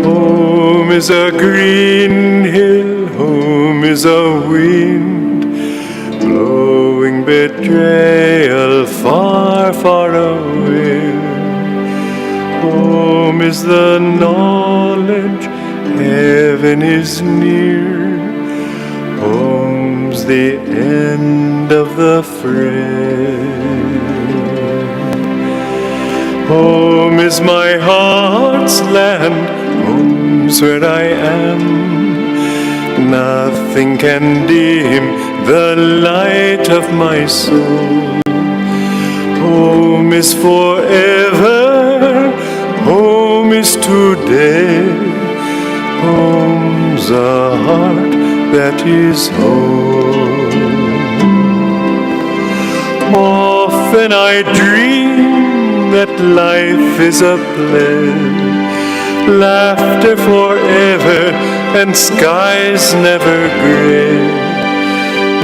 Home is a green hill, home is a wind, blowing betrayal far, far away. Home is the knowledge heaven is near. Home's the end of the fray. Home is my heart's land, home's where I am. Nothing can dim the light of my soul. Home is forever, home is today. Home's a heart that is whole. Often I dream that life is a play, laughter forever and skies never gray.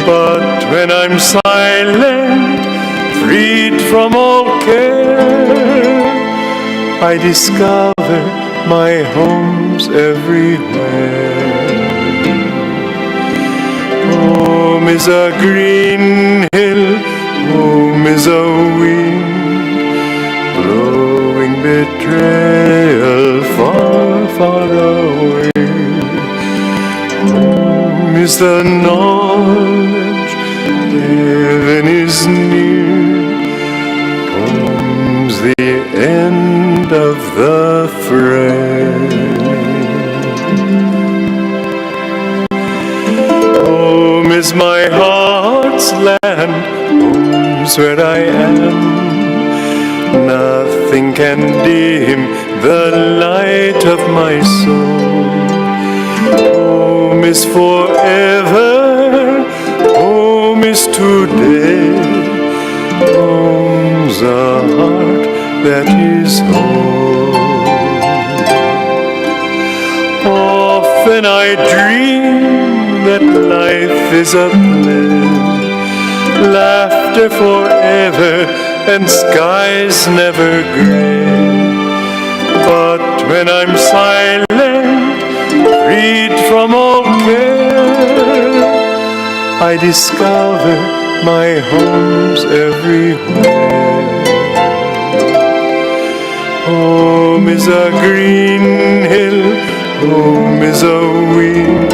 But when I'm silent, freed from all care, I discover my home's everywhere. Home is a green hill, home is a wind, blowing betrayal far, far away. Home is the knowledge heaven is near. Home's the end of the fray. Home is my heart's land, home's where I am. Nothing can dim the light of my soul. Home is forever, home is today. Home's a heart that is whole. Often I dream that life is a play, laughter forever and skies never gray. But when I'm silent, freed from all care, I discover my home's everywhere. Home is a green hill, home is a wind,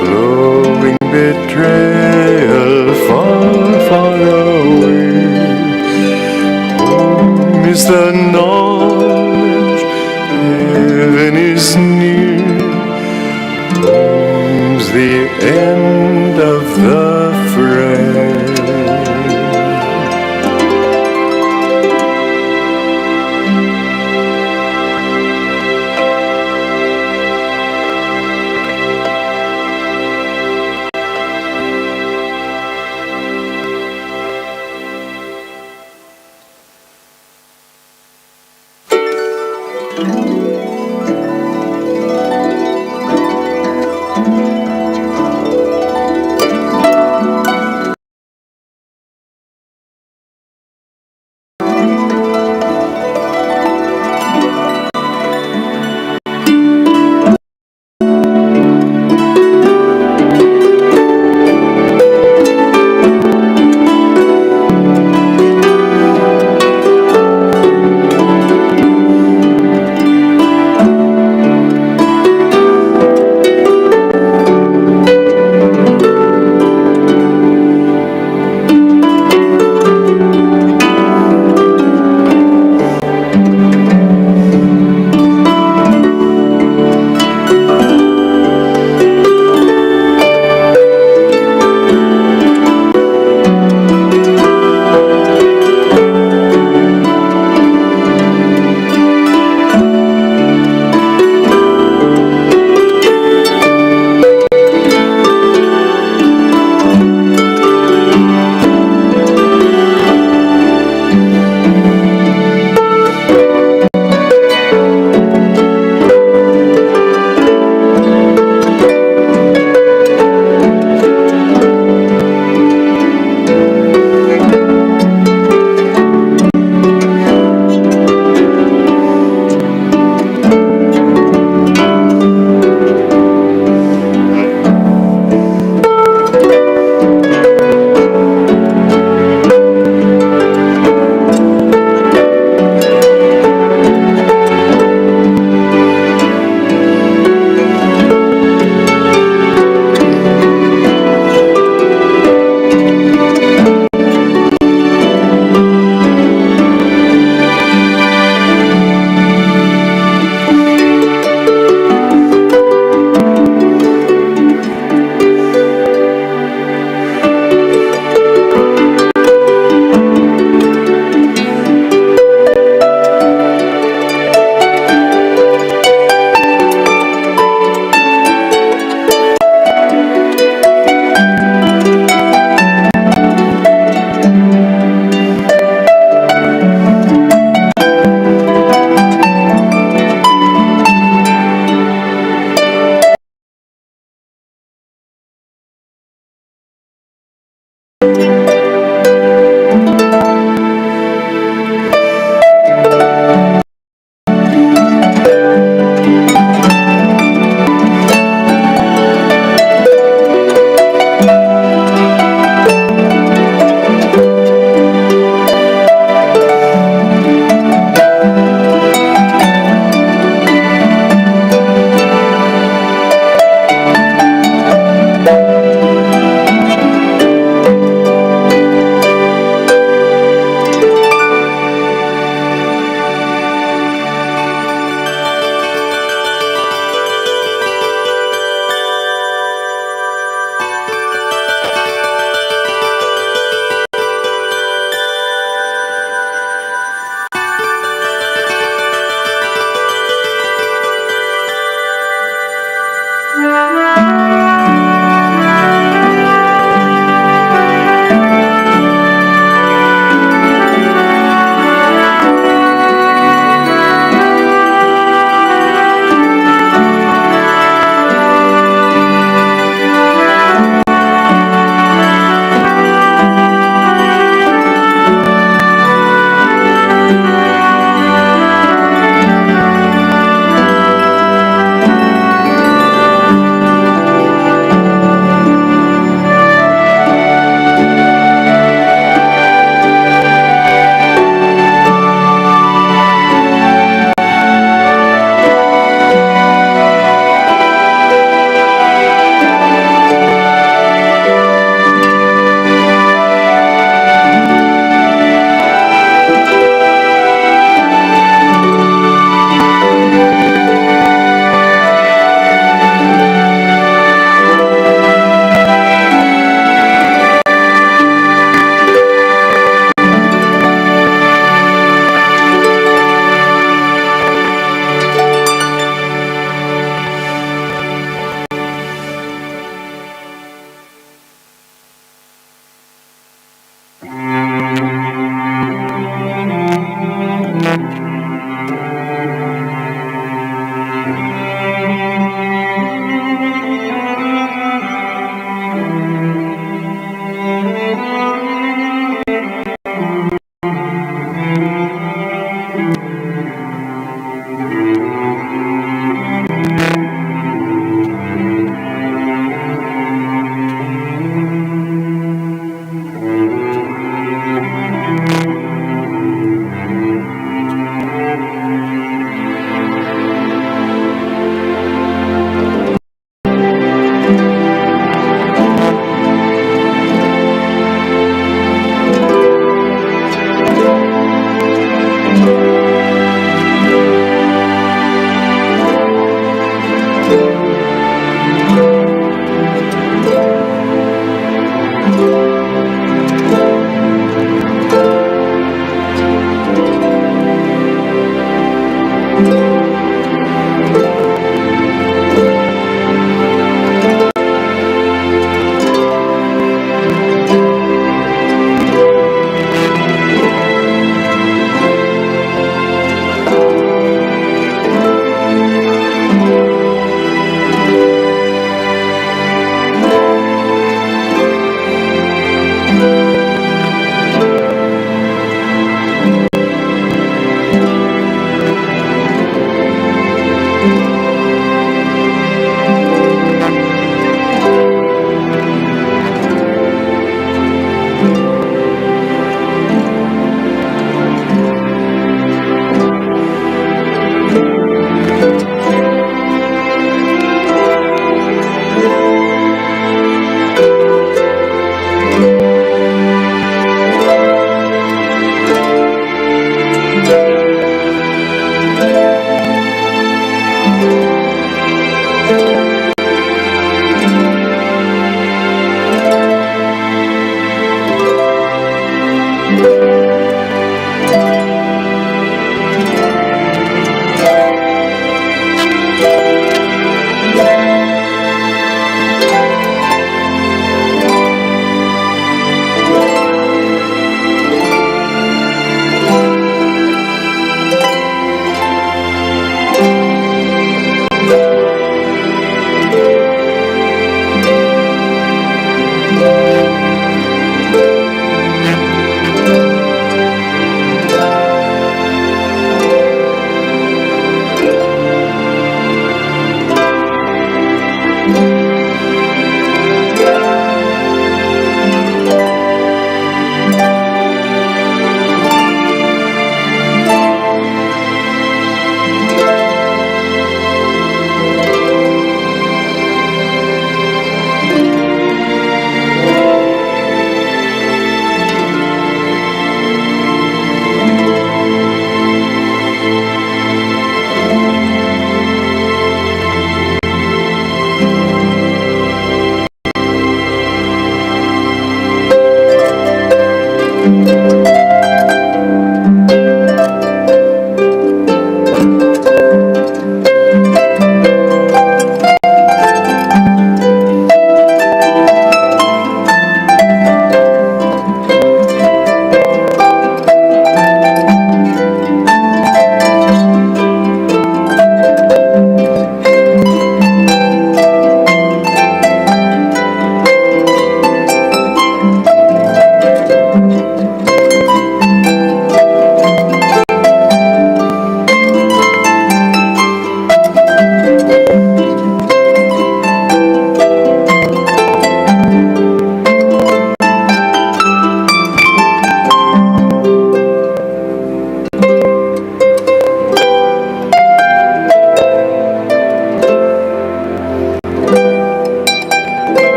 blowing betrayal far, far away. Home is the knowledge heaven is near. Home's the end of the fray.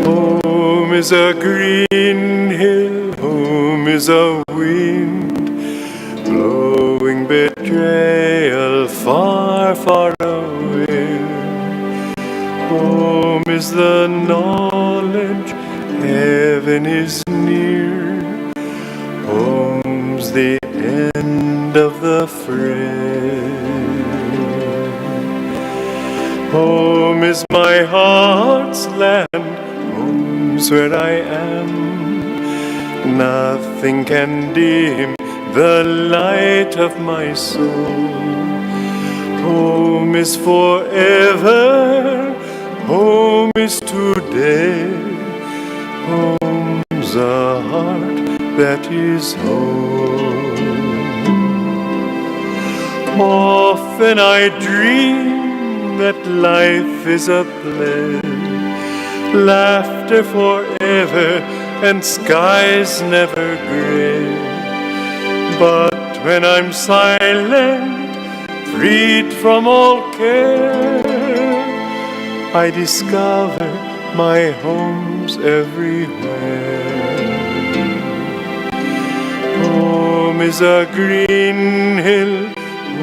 Home is a green hill, home is a wind, blowing betrayal far, far away. Home is the knowledge heaven is near, home's the end of the fray. Home is my heart's land, home's where I am. Nothing can dim the light of my soul. Home is forever, home is today. Home's a heart that is whole. Often I dream that life is a play, laughter forever and skies never gray. But when I'm silent, freed from all care, I discover my home's everywhere. Home is a green hill,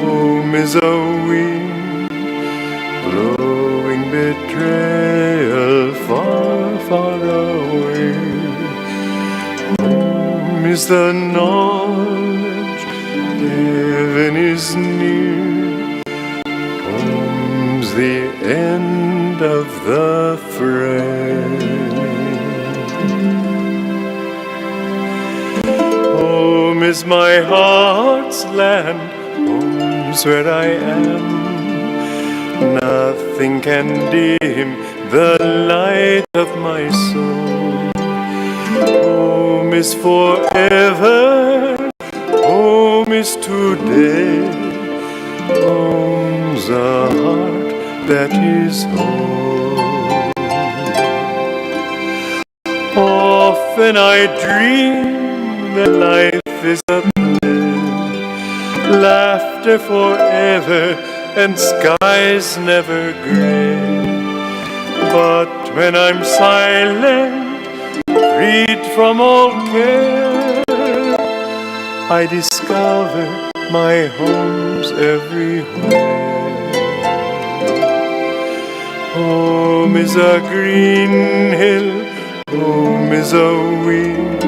home is a wind, blowing betrayal far, far away. Home is the knowledge heaven is near, home's the end of the fray. Home is my heart's land, home's where I am. Nothing can dim the light of my soul. Home is forever, home is today. Home's a heart that is whole. Often I dream that life is a play, laughter forever and skies never gray. But when I'm silent, freed from all care, I discover my home's everywhere. Home is a green hill, Home is a wind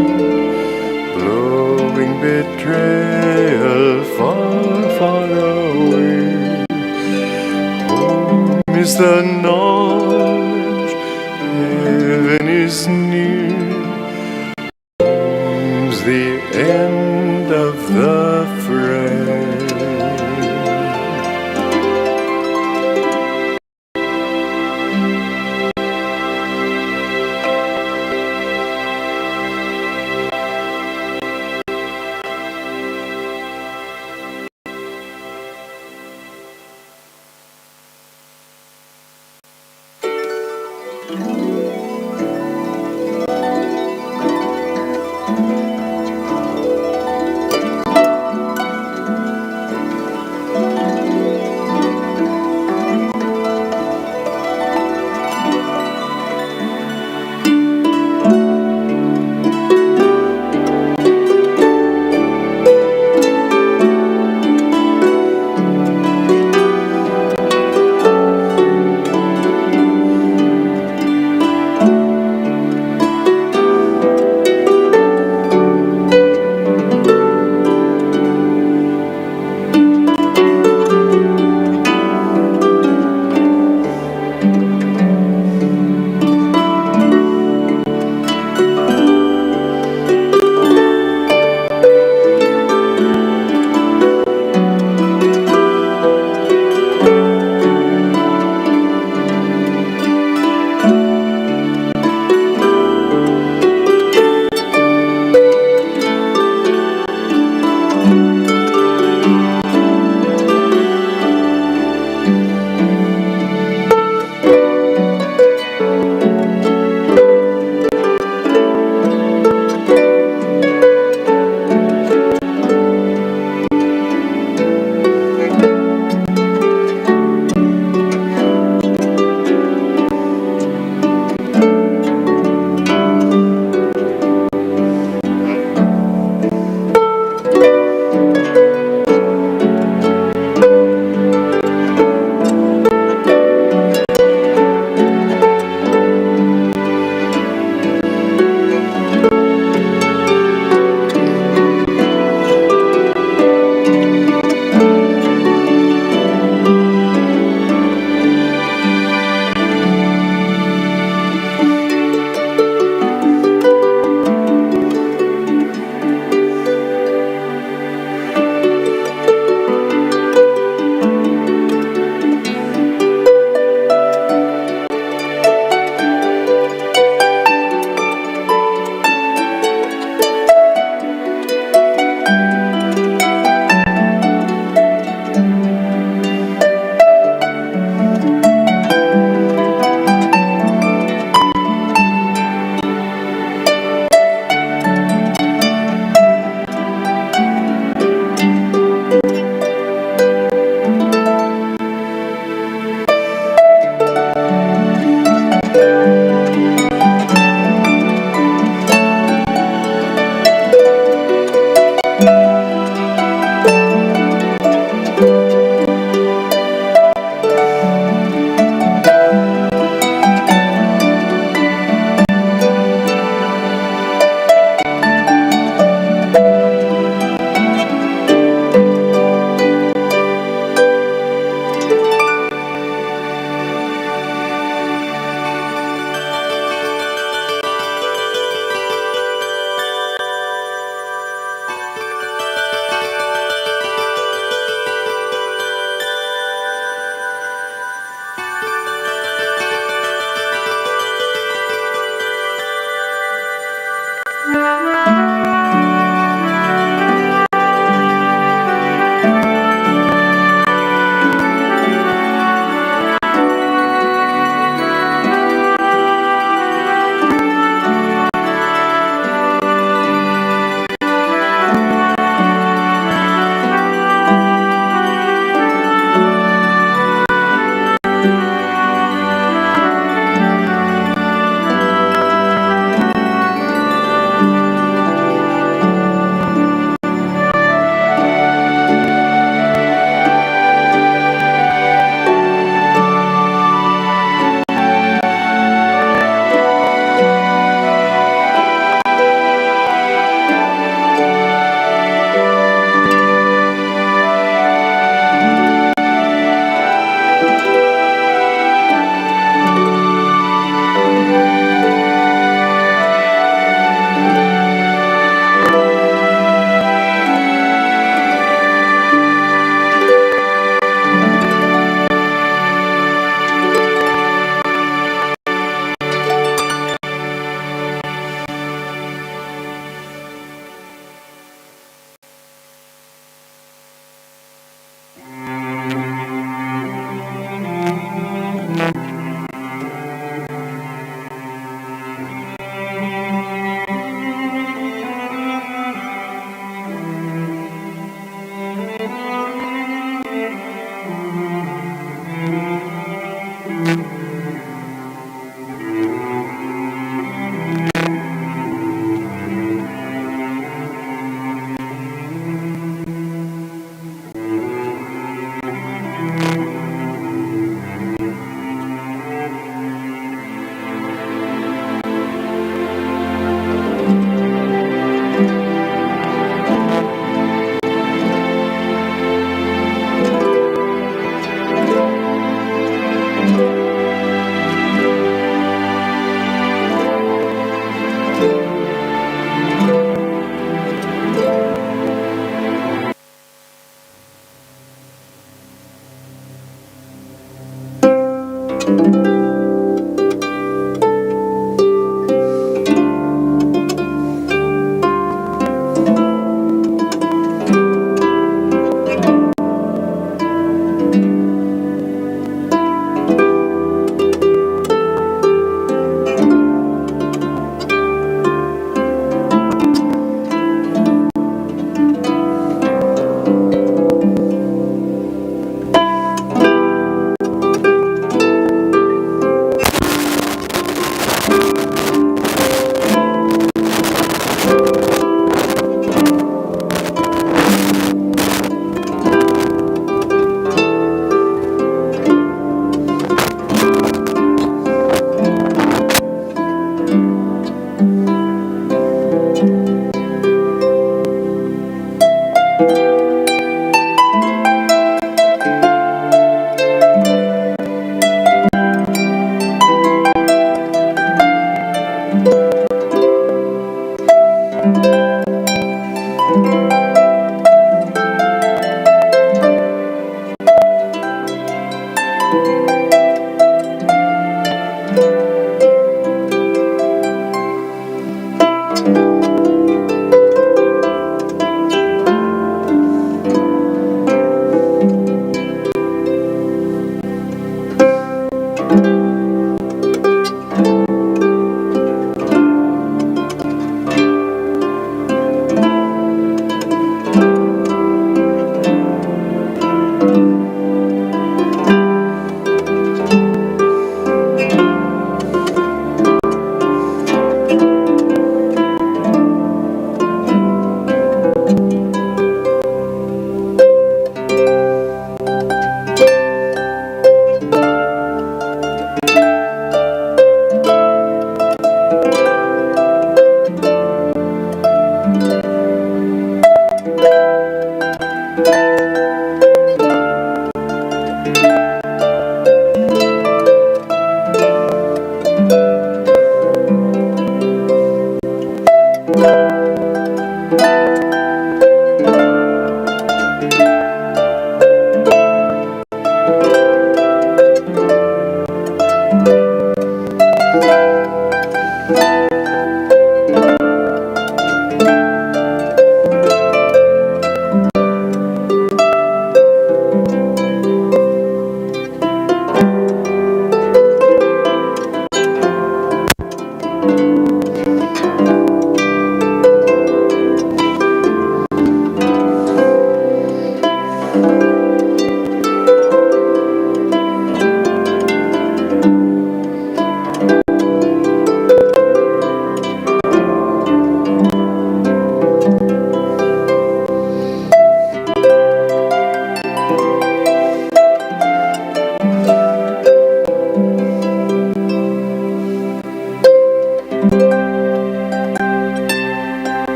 blowing betrayal far, far away. Home is the knowledge heaven is near. Home's the end of the fray.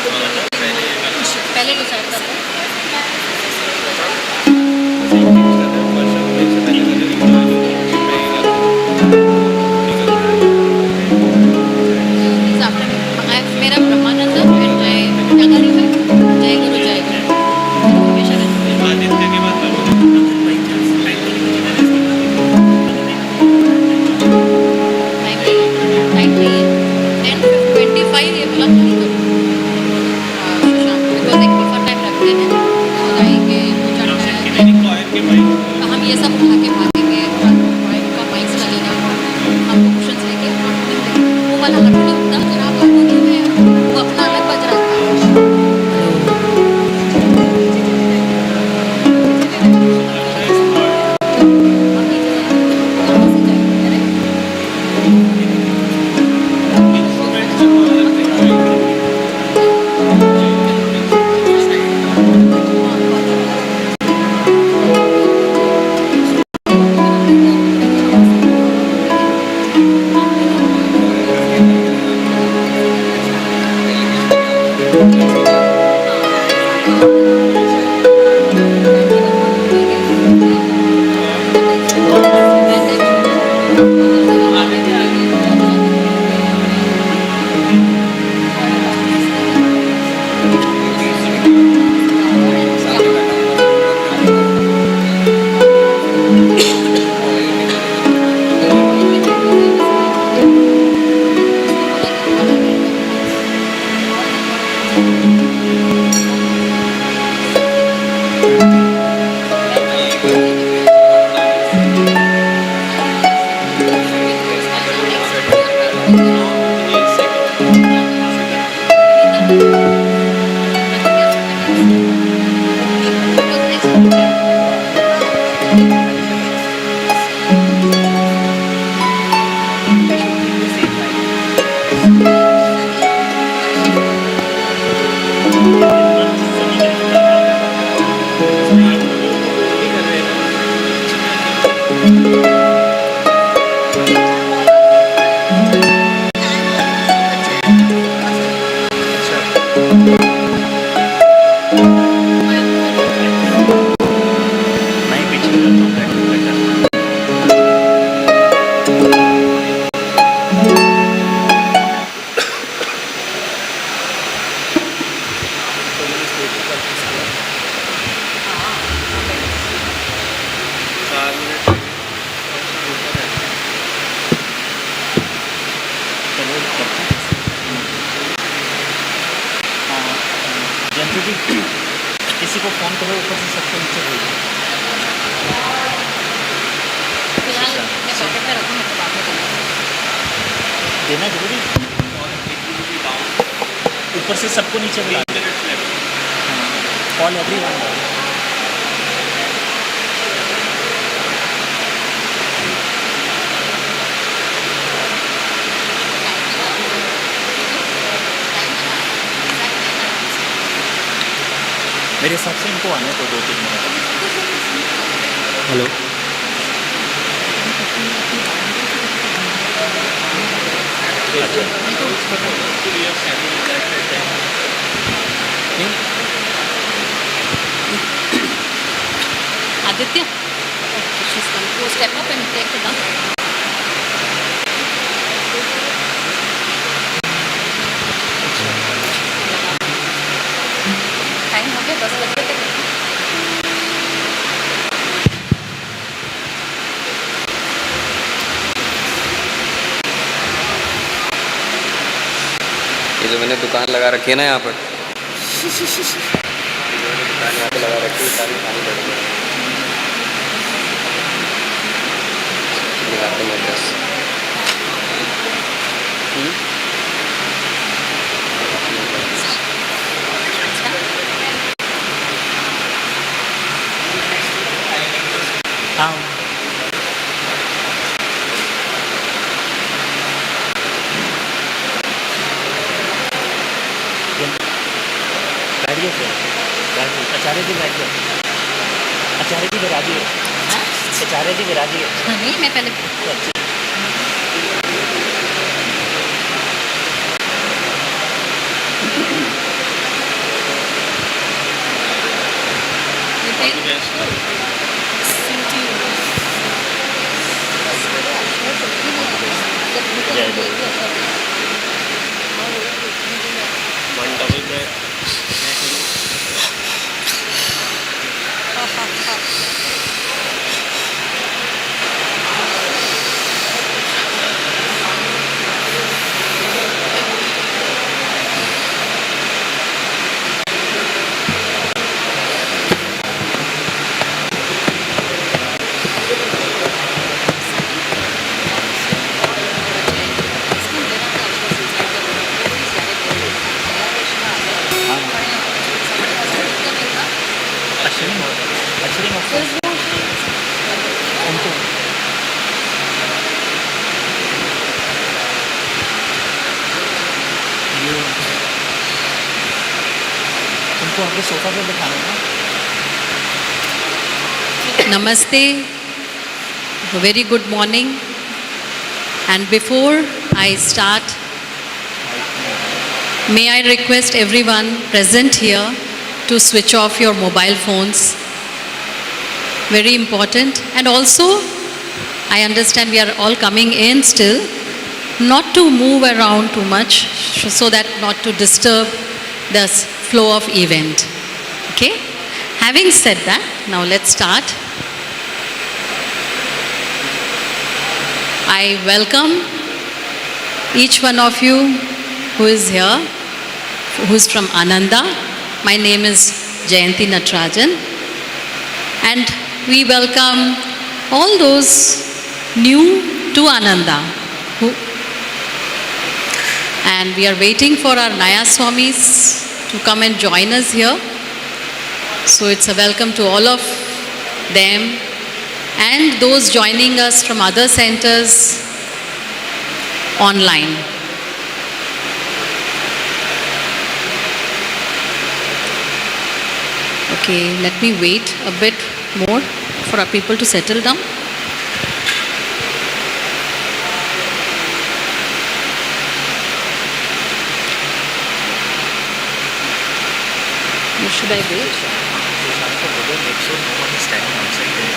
पहले decide कर लो। मेरा ब्रह्मानंद and जय नगरी में जय गुरु जय गुरु हमेशा time नहीं है 10:25 ये बोला नहीं करो बिकॉज एक प्रीफर टाइम रखते हैं जाएंगे हम ये सब उठा के भागेंगे का माइक्स लगेगा आपको क्वेश्चन लेके वो वाला हट नहीं होता जरा आप लोगों में वो अपना अलग बज रहा था। किसी को फोन करो ऊपर से सबको नीचे भेजो। देना जरूरी ऊपर से सबको नीचे बुला कॉल एवरीवन। मेरे हिसाब से इनको आने को 2-3 minute. Hello Aditya step up and take it down. Time हो गया 10 बजे तक। ये जो मैंने दुकान लगा रखी है ना यहाँ पर दुकान यहाँ पे लगा रखी है सारी खानी पड़ेगी। दिखाते हैं एड्रेस। हाँ बैठिए सर आचार्य जी बैठिए। आचार्य जी विराजिए। आचार्य जी विराजिए। नहीं मैं पहले One double bread. Actually, उनको ये उनको आपके सोफा पे बिठाना है ना. Namaste, a very good morning. And before I start, may I request everyone present here to switch off your mobile phones. Very important. And also, I understand we are all coming in still, not to move around too much so that not to disturb the flow of event. Okay? Having said that, now let's start. I welcome each one of you who is here, who is from Ananda. My name is Jayanti Natarajan. And we welcome all those new to Ananda. And we are waiting for our Nayaswamis to come and join us here. So it's a welcome to all of them and those joining us from other centers online. Okay, let me wait a bit more for our people to settle down. Or should I wait? Make sure no one is standing outside there.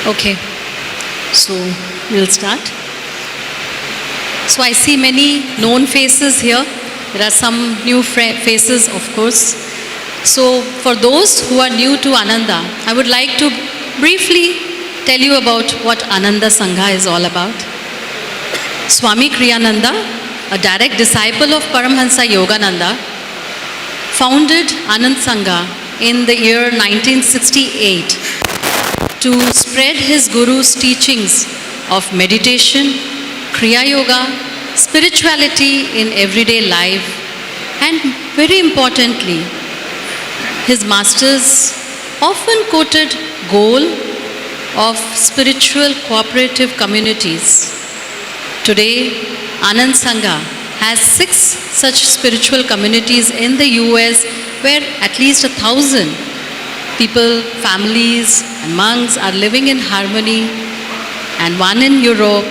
Okay, so we'll start. So I see many known faces here. There are some new faces, of course. So for those who are new to Ananda, I would like to briefly tell you about what Ananda Sangha is all about. Swami Kriyananda, a direct disciple of Paramhansa Yogananda, founded Anand Sangha in the year 1968 to spread his guru's teachings of meditation, Kriya Yoga, spirituality in everyday life, and very importantly, his master's often quoted goal of spiritual cooperative communities. Today, Anand Sangha has 6 such spiritual communities in the US where at least 1,000 people, families and monks are living in harmony, and one in Europe.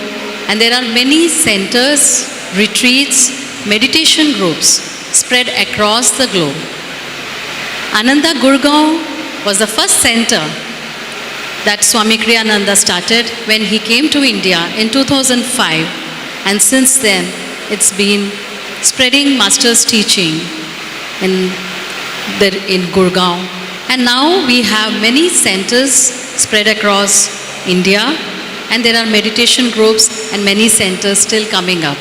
And there are many centers, retreats, meditation groups spread across the globe. Ananda Gurgaon was the first center that Swami Kriyananda started when he came to India in 2005. And since then, it's been spreading master's teaching in Gurgaon. And now we have many centers spread across India, and there are meditation groups and many centers still coming up.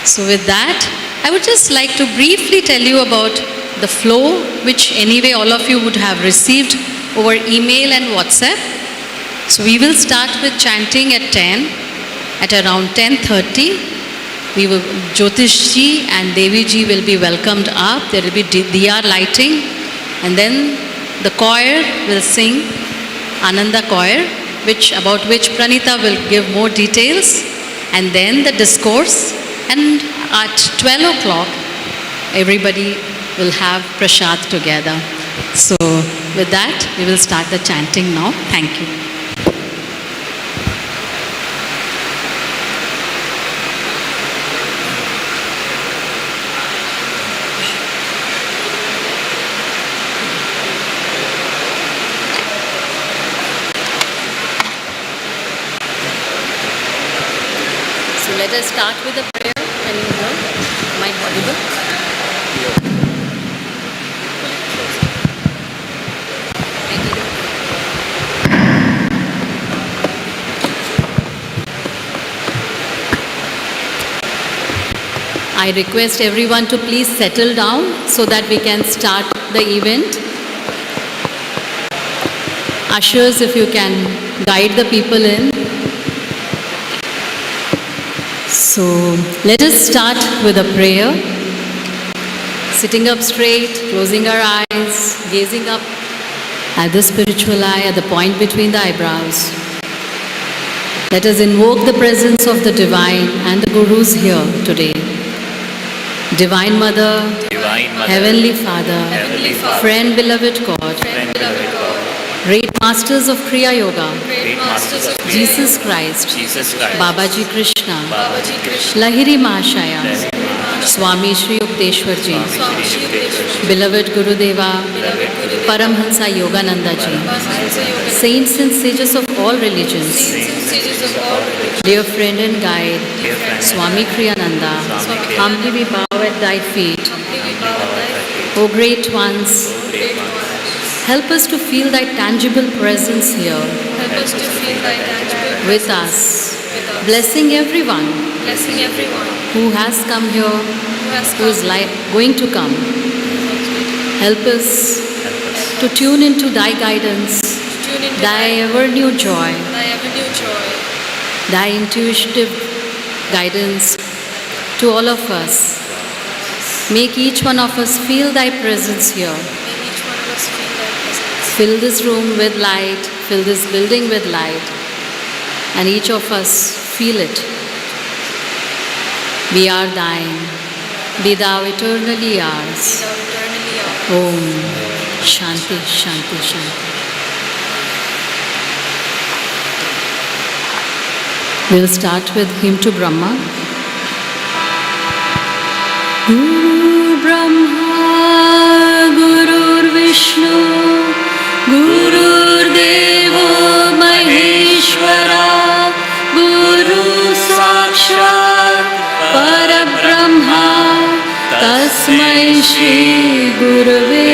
So with that, I would just like to briefly tell you about the flow which anyway all of you would have received over email and WhatsApp. So we will start with chanting at 10. At around 10:30, Jyotishji and Deviji will be welcomed up. There will be diya lighting, and then the choir will sing, Ananda choir, about which Pranita will give more details, and then the discourse, and at 12 o'clock, everybody will have prasad together. So with that, we will start the chanting now. Thank you. So let us start with the prayer. Can you hear? Am I audible? I request everyone to please settle down so that we can start the event. Ushers, if you can guide the people in. So let us start with a prayer. Sitting up straight, closing our eyes, gazing up at the spiritual eye, at the point between the eyebrows. Let us invoke the presence of the Divine and the Gurus here today. Divine Mother, Heavenly Father, Friend, Beloved God, Great Masters of Kriya Yoga, Jesus Christ, Babaji Krishna, Lahiri Mahashaya, Swami Shri Yukteswarji, Beloved Gurudeva, Paramhansa Yogananda Ji, Saints and Sages of all religions, dear friend and guide, Swami Kriyananda, humbly we bow at thy feet. O great ones, help us to feel thy tangible presence here with us, blessing everyone who has come here, who is going to come. Help us to tune into thy guidance, thy ever-new joy, thy intuitive guidance to all of us. Make each one of us feel thy presence here. Fill this room with light, fill this building with light, and each of us feel it. We are thine, be thou eternally ours. Om Shanti, Shanti, Shanti. We'll start with Hymn to Brahma. Guru Brahma, Guru Vishnu, Guru Devo Maheshwara, Guru Sakshat Parabrahma, Tasmai Shri Gurave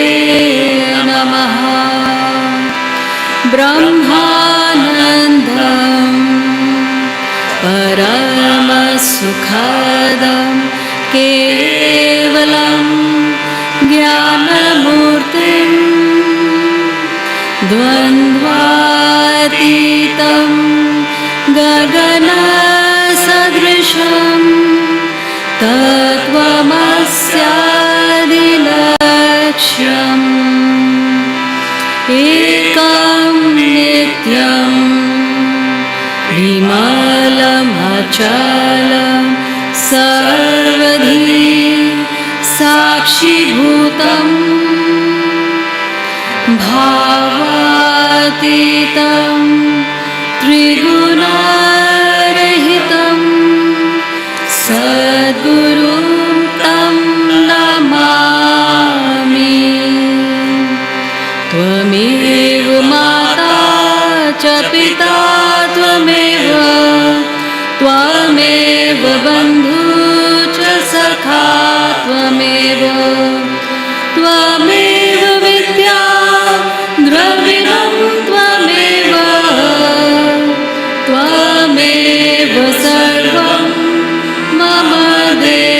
Namaha. Brahmanandam Parama Sukhadam Kevalam Jnanamurtim Dvandvatitam Gagana Sadrisham Tattvamasyadilaksham Ekam Nityam Vimalam Achalam Sarvadhi Sakshi Bhutam Bhavatitam Trigunarahitam Sadguru Tam Namami. Tvameva Mata Cha Pita Tvameva Tvameva Bandhu Cha Sakha Tvameva Tvameva Vidya Dravinam Tvameva Tvameva Sarvam Mama Deva.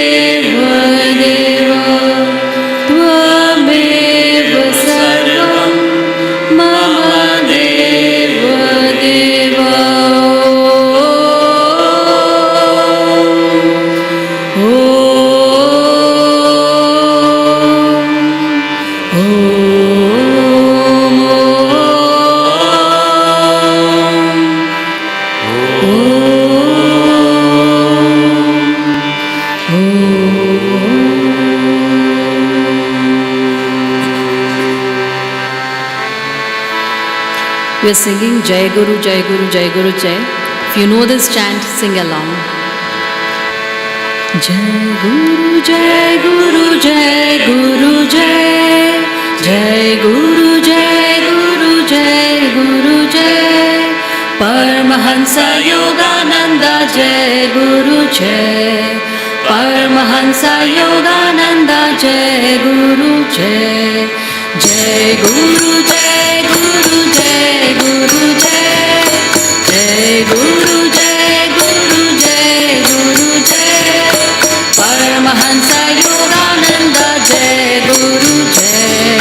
we're singing Jai Guru, Jai Guru, Jai Guru, Jai. If you know this chant, sing along. Jai Guru, Jai Guru, Jai Guru, Jai. Jai Guru, Jai Guru, Jai Guru, Jai. Paramahansa Yogananda, Jai Guru, Jai. Paramahansa Yogananda, Jai Guru, Jai. Jai Guru, Jai Guru, Jai Guru, Jai. Jai Guru, Jai Guru, Jai Guru, Jai. Paramahansa Yogananda, Jai Guru, Jai.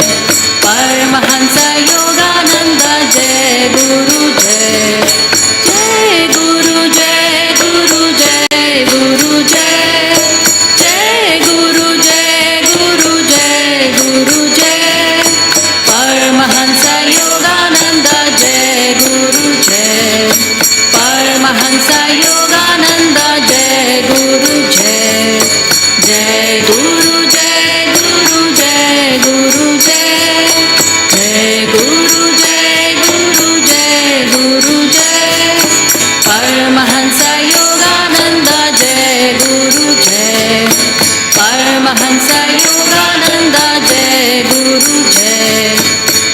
Paramahansa Yogananda, Jai Guru, Jai. Jai Guru, Jai Guru, Jai Guru, Jai. Jai Guru, Jai Guru, Jai Guru, Jai. Paramahansa Yogananda, Jai Guru, Jai. Paramahansa Yogananda, Jai Guru, Jai. Jai Guru, Jai Guru, Jai Guru, Jai. Jai Guru, Jai Guru, Jai Guru, Jai. Paramahansa Yogananda, Jai Guru, Jai. Paramahansa Yogananda, Jai Guru, Jai.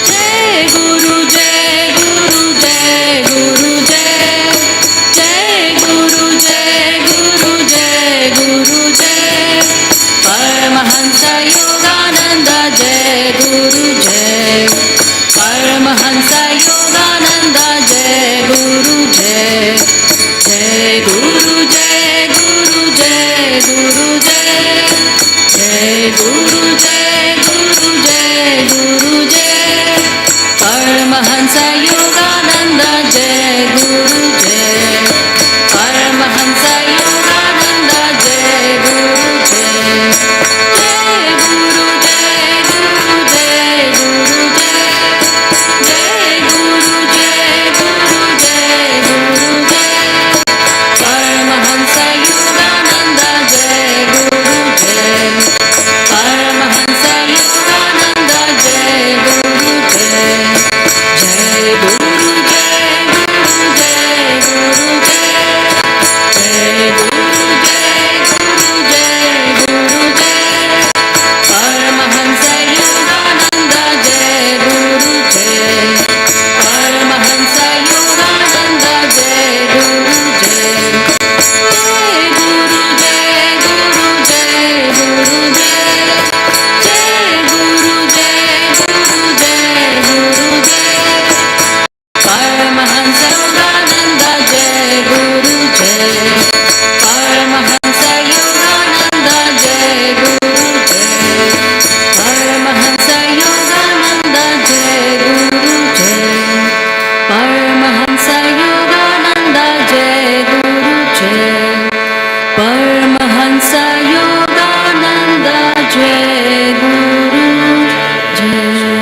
Jai Guru, Jai Guru, Jai Guru, Jai. Jai Guru, Jai Guru, Jai Guru, Jai. Paramahansa Yogananda, Jai Guru, Jai. Paramahansa Yogananda, Jai Guru, Jai. Jai Guru, Jai Guru, Jai Guru, Jai. Jai Guru, Jai Guru, Jai Guru, Jai. Paramahansa Yogananda, Jai Guru, Jai. Paramahansa Yogananda, Jai Guru, Jai. Jai Guru, Jai Guru, Jai Guru, Jai. Jai Guru, Jai Guru, Jai Guru, Jai. Paramahansa Yogananda, Jai Guru, Jai. Paramahansa Yogananda, Jai Guru, Jai. Jai Guru, Jai Guru, Jai Guru, Jai. Jai Guru, Jai Guru, Jai Guru, Jai. Paramahansa Yogananda, Jai Guru, Jai. Paramahansa Yogananda, Jai Guru, Jai. Jai Guru, Jai Guru, Jai Guru, Jai. Jai Guru, Jai Guru, Jai Guru, Jai. Paramahansa Yogananda, Jai Guru, Jai. Paramahansa Yogananda, Jai Guru, Jai. Paramahansa Yogananda, Jai Guru, Jai. Paramahansa Yogananda, Jai Guru, Jai. Paramahansa Yogananda, Jai Guru, Jai.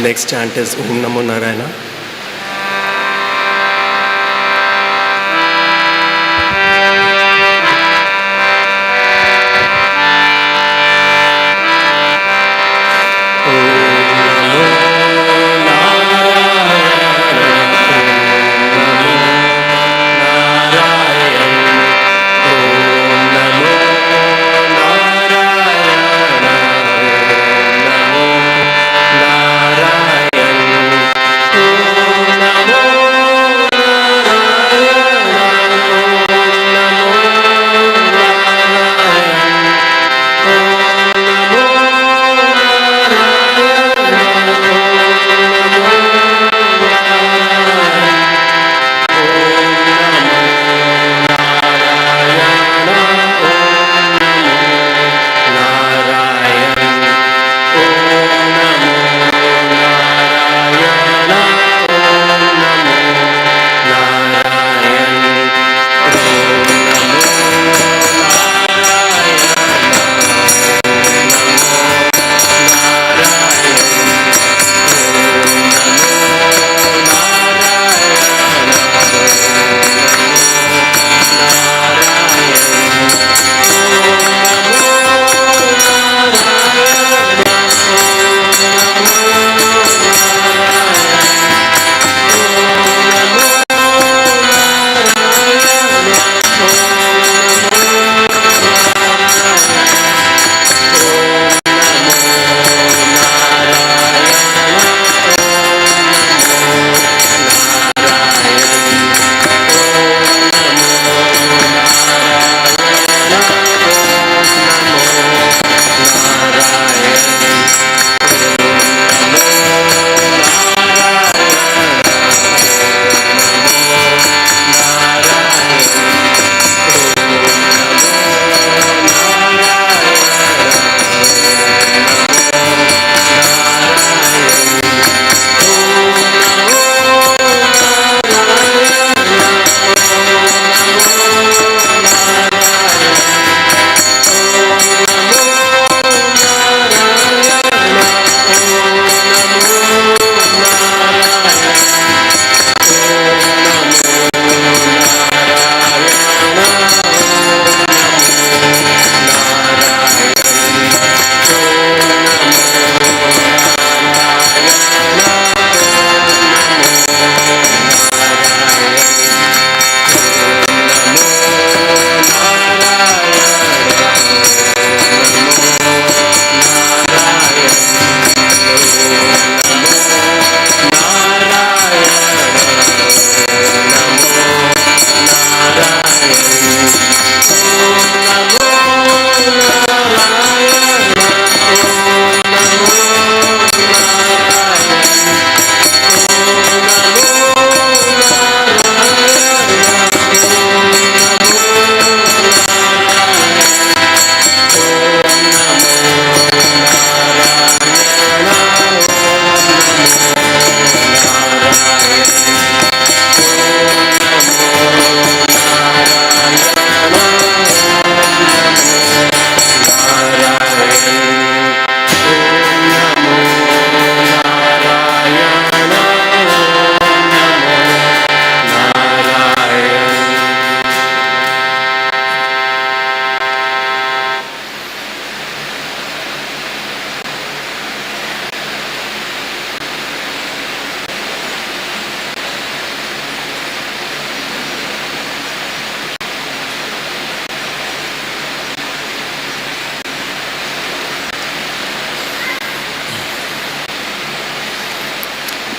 Next chant is Om Namo Narayana. Om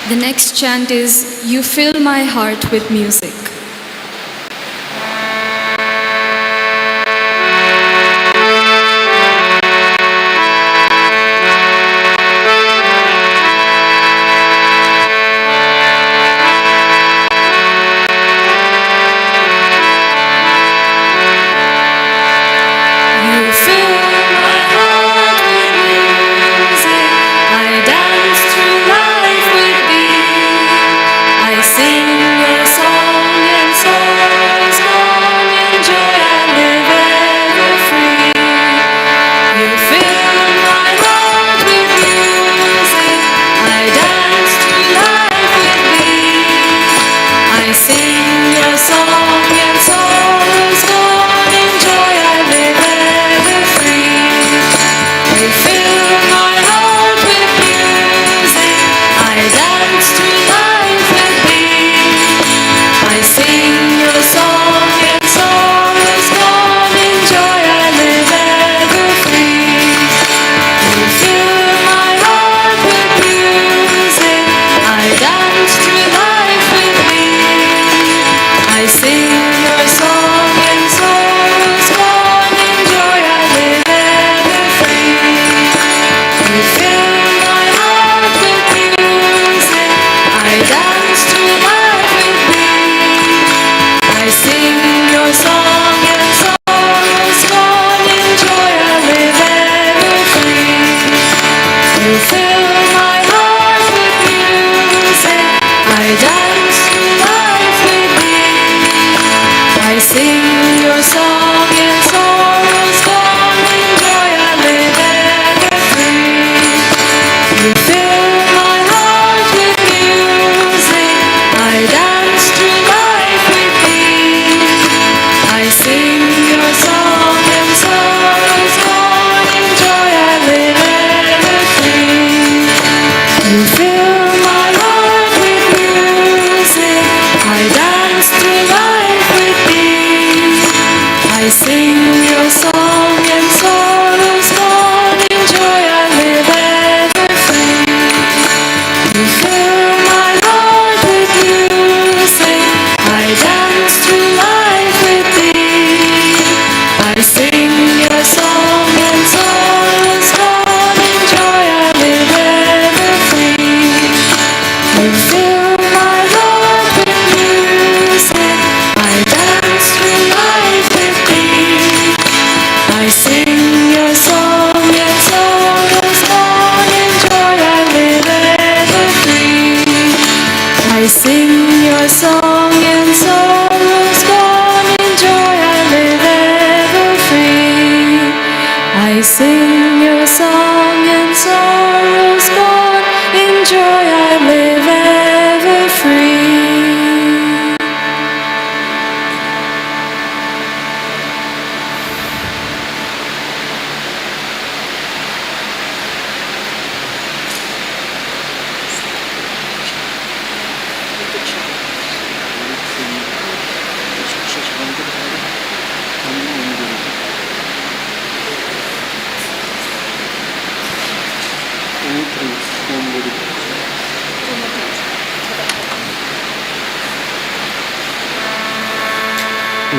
The next chant is, You Fill My Heart with Music.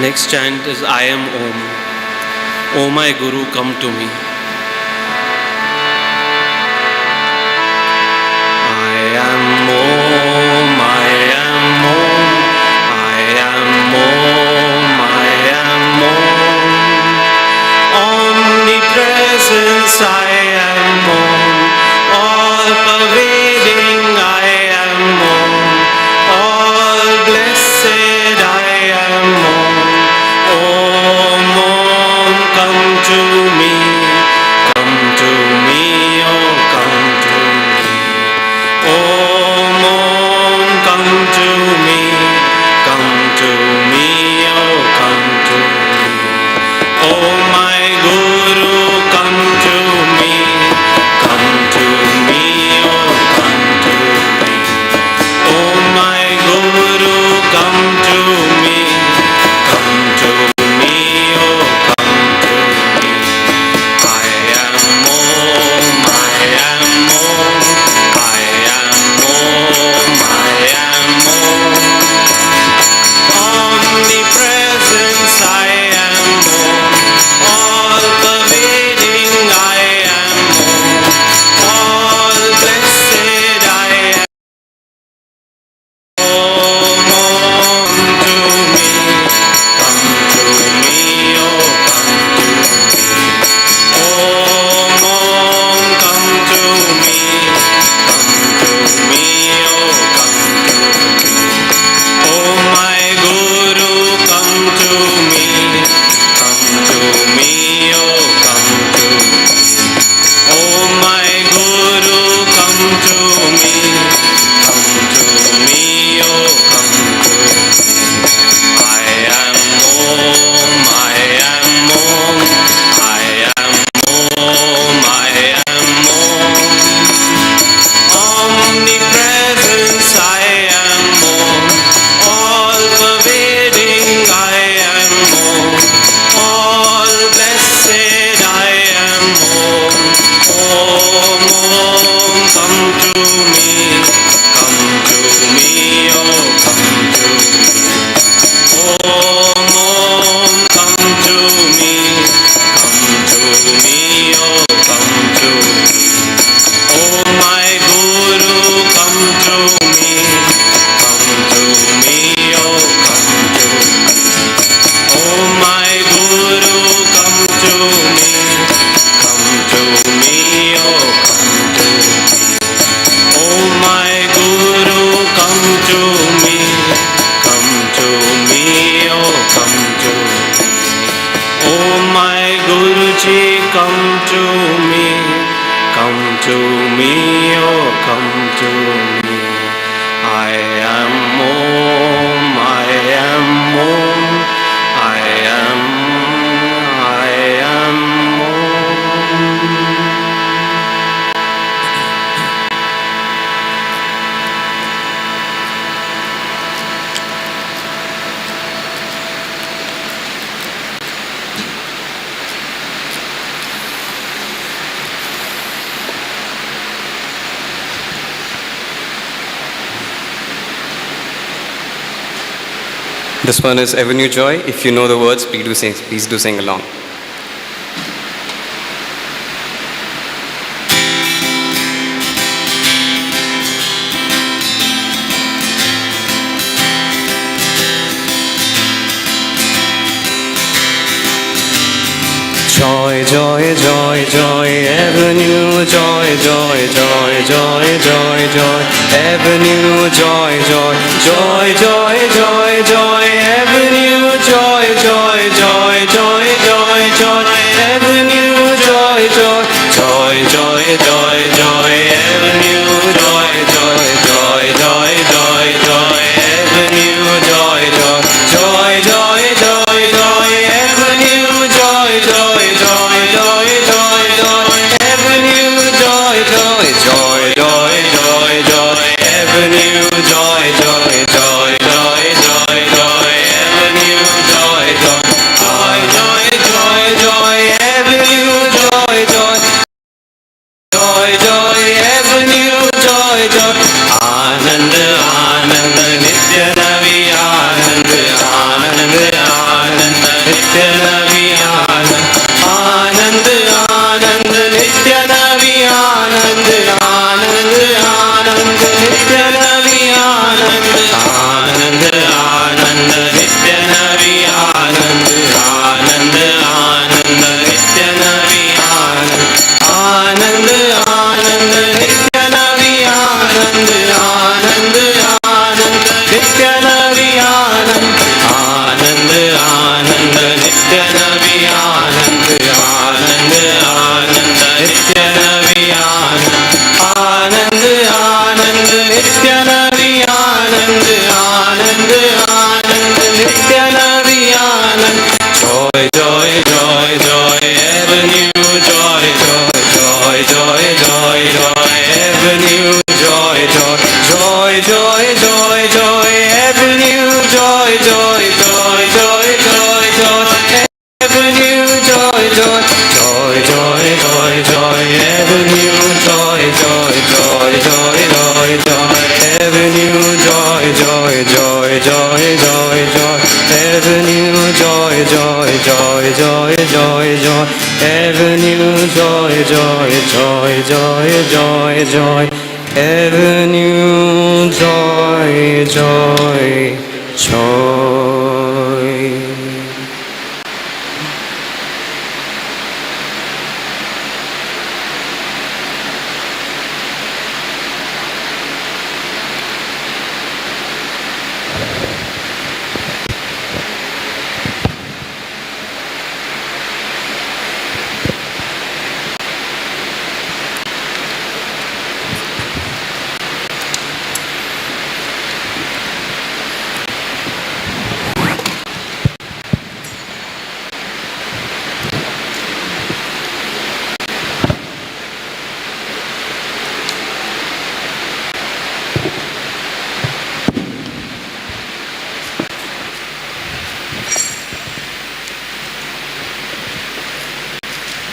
Next chant is I am Om. O my Guru, come to me. I am Om, I am Om, I am Om, I am Om. Omnipresence, I am Om. All pervading, I am Om. All blessed, I am Om. Om, Om, come to me. me, come to me, oh come to me. Om come to me, come to me, oh come to me. Oh my Guru, come to me, come to me, oh come to me. Oh my Guru, come to me, come to me, oh come to me. Oh my Guru, come to me, come to me, oh come to me. Oh my Guruji, come to me, come to me, oh come to me. I am Om, I am Om, I am Om. This one is Avenue Joy. If you know the words, please do sing along. Joy, joy, joy, joy, Avenue, joy, joy, joy, joy, joy, joy, Avenue, joy, joy, joy, joy, joy, joy, Avenue, joy, joy, joy, joy, joy, joy, Avenue, joy, joy, joy, joy, joy, joy, Avenue, joy, joy, joy, joy, joy, joy, Avenue, joy, joy, joy, joy, joy, joy, Avenue, joy, joy, joy, joy, joy, joy, Avenue, joy, joy, joy, joy, joy, joy, Avenue, joy, joy, joy, joy, joy, joy, Avenue, joy, joy, joy, joy, joy, Avenue, joy, joy, joy, joy, Avenue, joy, joy, Anand, Anand, Nitya Navi, Anand, Anand, Anand, Nitya Navi, Anand, Anand, Anand, Nitya Navi, Anand, Anand, Anand, Nitya Navi, Anand, Anand, Anand, Nitya Navi, Anand, Anand, Anand, Nitya Navi, Anand, Anand, Anand, Nitya Navi, Anand, Anand, Anand, Nitya Navi, Anand, Anand, Anand, Nitya Navi, Anand, Anand, Anand, Nitya Navi, Anand, Anand, Anand, Nitya Navi, Anand, Anand, Anand, Nitya Navi, Anand. Joy, joy, joy, joy, Avenue, joy, joy, joy, joy, joy, joy, Avenue, joy, joy, joy, joy, joy, joy, Avenue, joy, joy, joy, joy, joy, joy, Avenue, joy, joy, joy, joy, joy, joy, Avenue, joy, joy, joy, joy, joy, joy, Avenue, joy, joy, joy, joy, joy, joy, Avenue, joy, joy, joy, joy, joy, joy, Avenue, joy, joy, joy, joy, joy, joy, Avenue, joy, joy, joy.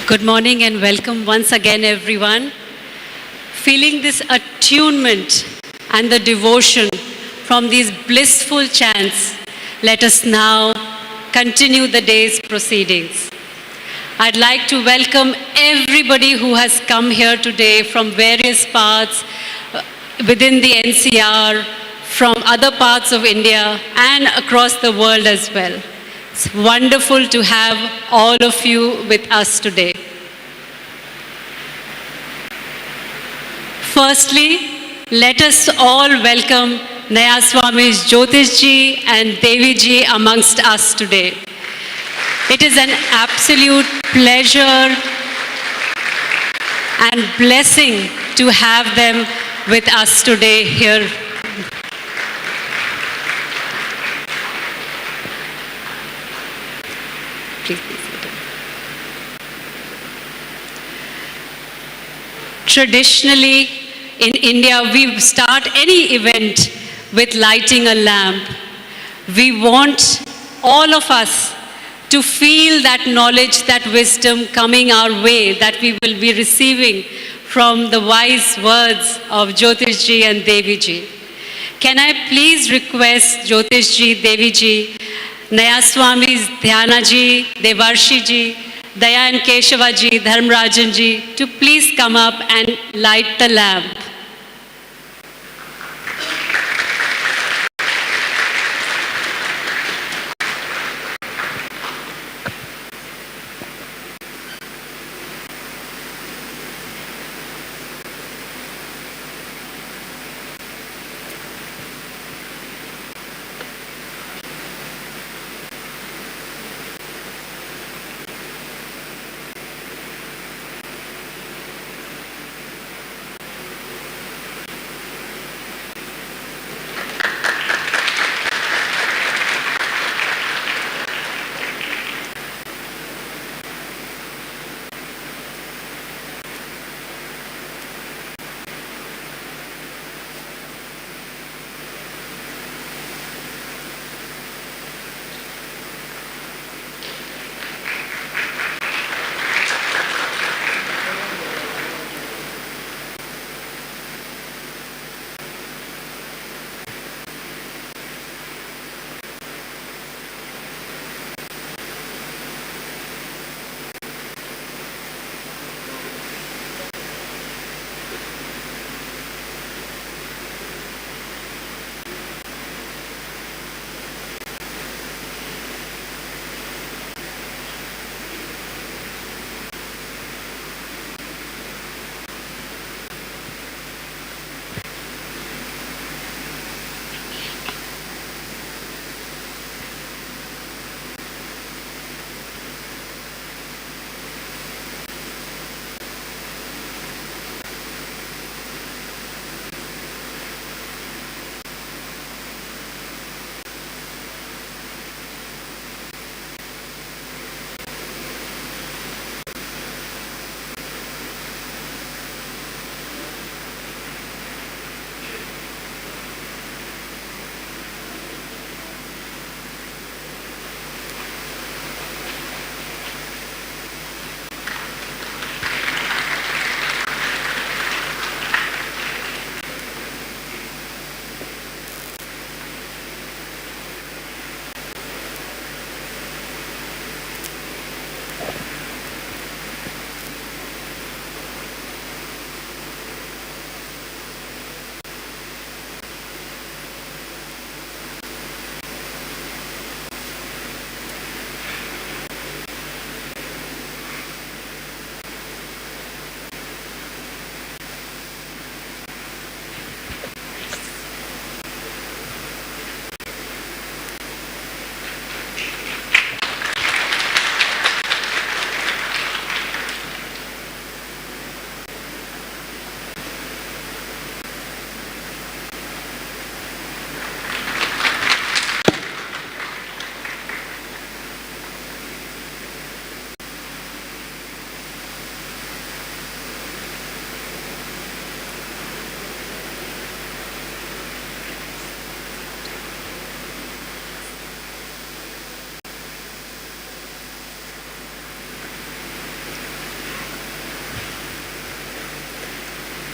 Good morning and welcome once again, everyone. feeling this attunement and the devotion from these blissful chants, let us now continue the day's proceedings. I'd like to welcome everybody who has come here today from various parts within the NCR, from other parts of India and across the world as well. It's wonderful to have all of you with us today. Firstly, let us all welcome Nayaswamis Jyotishji and Deviji amongst us today. It is an absolute pleasure and blessing to have them with us today here. Please be seated. Traditionally, in India, we start any event with lighting a lamp. We want all of us to feel that knowledge, that wisdom coming our way, that we will be receiving from the wise words of Jyotishji and Deviji. Can I please request Jyotishji, Deviji, Nayaswamis Dhyanaji, Devarshiji, Daya and Keshavaji, Dharmrajanji to please come up and light the lamp.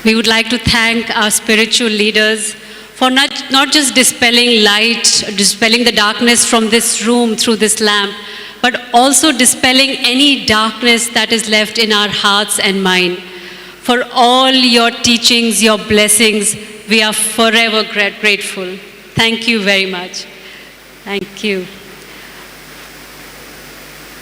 We would like to thank our spiritual leaders for not just dispelling light, dispelling the darkness from this room through this lamp, but also dispelling any darkness that is left in our hearts and mind. For all your teachings, your blessings, we are forever grateful. Thank you very much. Thank you.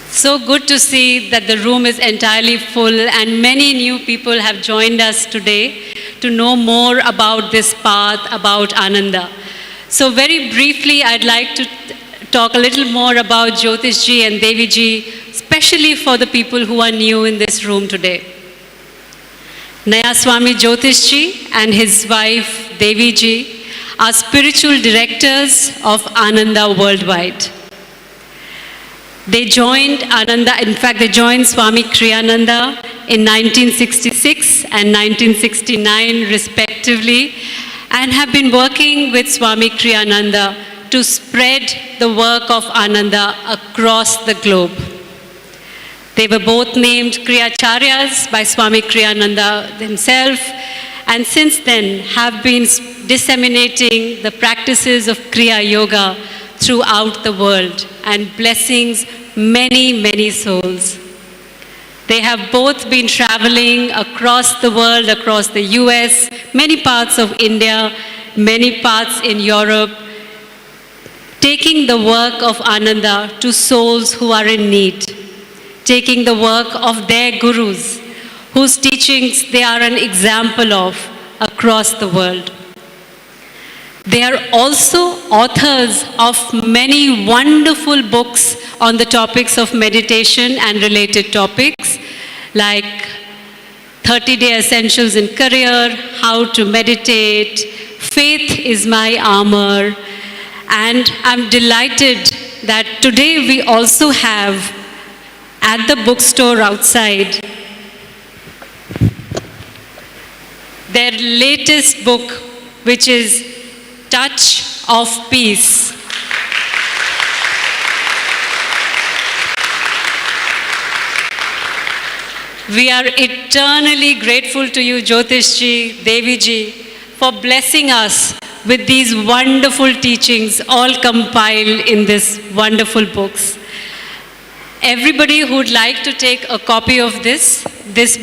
So good to see that the room is entirely full and many new people have joined us today to know more about this path, about Ananda. So very briefly, I'd like to talk a little more about Jyotishji and Deviji, especially for the people who are new in this room today. Nayaswamis Jyotishji and his wife Deviji are spiritual directors of Ananda worldwide. They joined Ananda, in fact, they joined Swami Kriyananda in 1966 and 1969 respectively, and have been working with Swami Kriyananda to spread the work of Ananda across the globe. They were both named Kriyacharyas by Swami Kriyananda himself, and since then have been disseminating the practices of Kriya Yoga throughout the world and blessings many, many souls. They have both been traveling across the world, across the US, many parts of India, many parts in Europe, taking the work of Ananda to souls who are in need, taking the work of their gurus, whose teachings they are an example of across the world. They are also authors of many wonderful books on the topics of meditation and related topics, like 30-Day Essentials in Career, How to Meditate, Faith is My Armor, and I'm delighted that today we also have at the bookstore outside their latest book, which is Touch of Peace. We are eternally grateful to you, Jyotishji, Deviji, for blessing us with these wonderful teachings, all compiled in this wonderful books. Everybody who would like to take a copy of this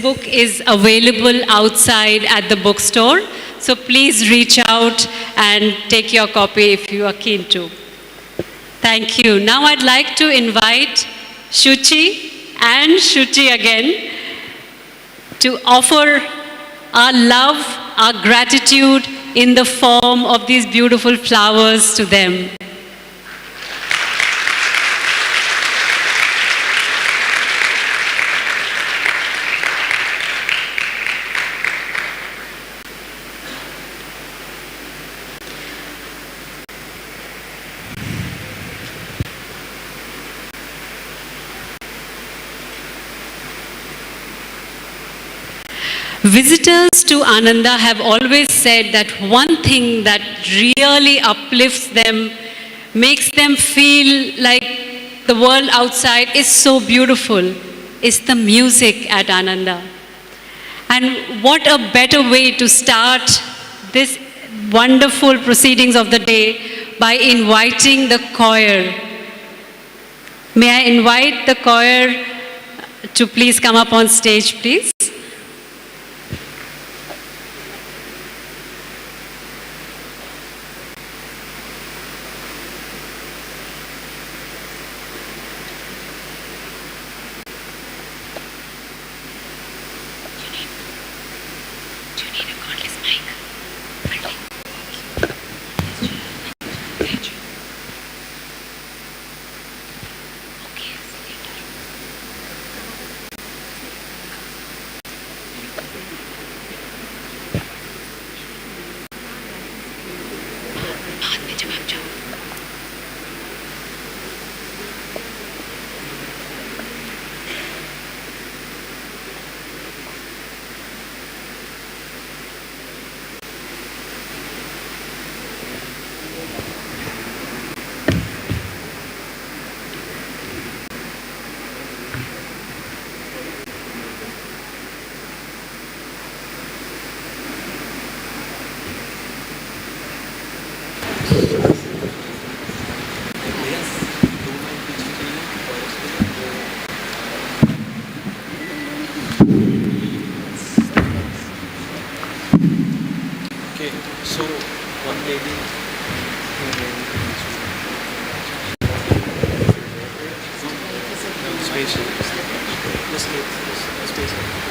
book is available outside at the bookstore. So please reach out and take your copy if you are keen to. Thank you. Now I'd like to invite Shuchi and Shuchi again to offer our love, our gratitude in the form of these beautiful flowers to them. Visitors to Ananda have always said that one thing that really uplifts them, makes them feel like the world outside is so beautiful, is the music at Ananda. And what a better way to start this wonderful proceedings of the day by inviting the choir. May I invite the choir to please come up on stage, please. Okay, so one lady. Space. Just space.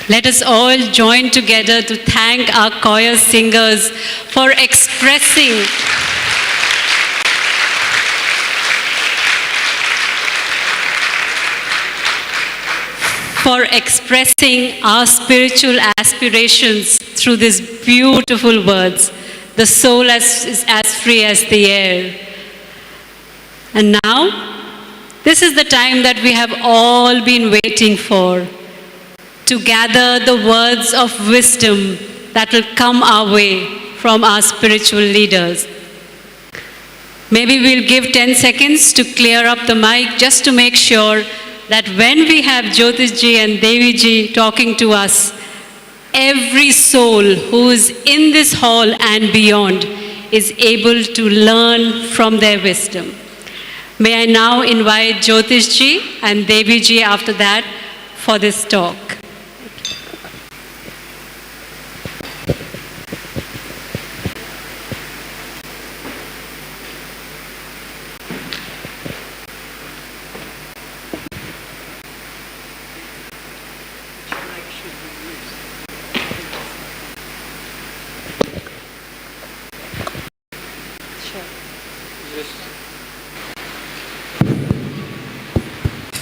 Let us all join together to thank our choir singers for expressing our spiritual aspirations through these beautiful words. The soul is as free as the air. And now, this is the time that we have all been waiting for, to gather the words of wisdom that will come our way from our spiritual leaders. Maybe we'll give 10 seconds to clear up the mic just to make sure that when we have Jyotishji and Deviji talking to us, every soul who is in this hall and beyond is able to learn from their wisdom. May I now invite Jyotishji and Deviji after that for this talk.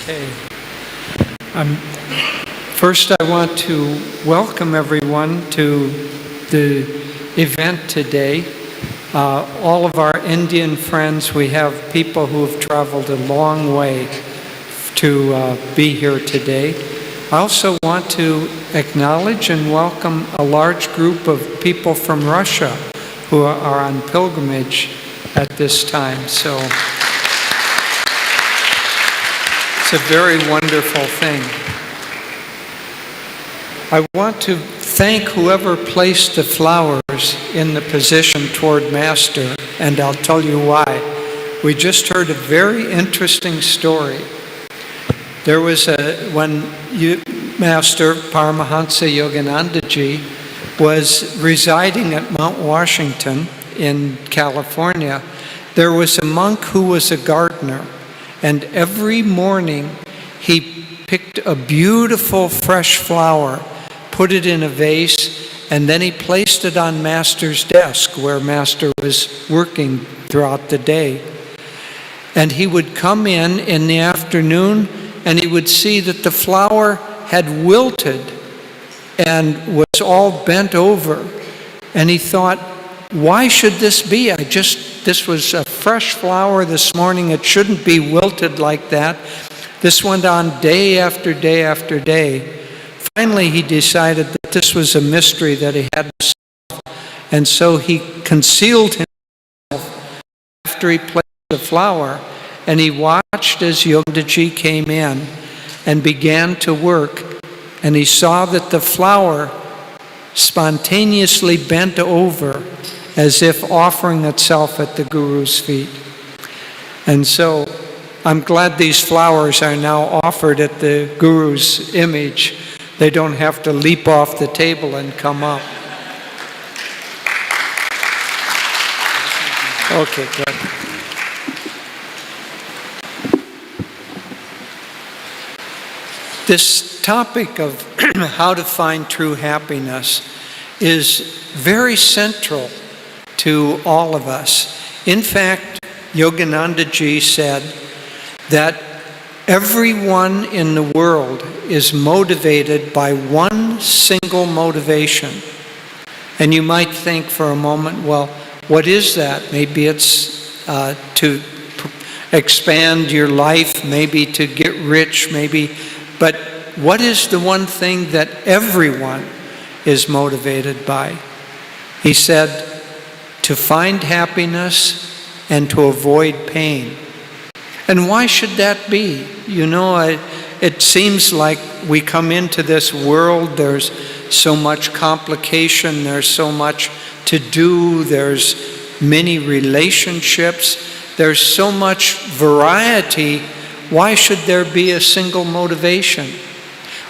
Okay. First, I want to welcome everyone to the event today. All of our Indian friends, we have people who have traveled a long way to be here today. I also want to acknowledge and welcome a large group of people from Russia who are on pilgrimage at this time. So it's a very wonderful thing. I want to thank whoever placed the flowers in the position toward Master, and I'll tell you why. We just heard a very interesting story. There was when Master Paramahansa Yogananda Ji was residing at Mount Washington in California, there was a monk who was a gardener, and every morning he picked a beautiful fresh flower, put it in a vase, and then he placed it on Master's desk where Master was working throughout the day. And he would come in the afternoon, and he would see that the flower had wilted and was all bent over. And he thought, why should this be? This was a fresh flower this morning. It shouldn't be wilted like that. This went on day after day after day. Finally, he decided that this was a mystery that he had to solve. And so he concealed himself after he placed the flower, and he watched as Yogandaji came in and began to work. And he saw that the flower spontaneously bent over as if offering itself at the Guru's feet. And so I'm glad these flowers are now offered at the Guru's image. They don't have to leap off the table and come up. Okay, good. This topic of how to find true happiness is very central to all of us. In fact, Yogananda Ji said that everyone in the world is motivated by one single motivation. And you might think for a moment, well, what is that? Maybe it's to expand your life, maybe to get rich, maybe. But what is the one thing that everyone is motivated by? He said, to find happiness and to avoid pain. And why should that be? You know, it seems like we come into this world, there's so much complication, there's so much to do, there's many relationships, there's so much variety. Why should there be a single motivation?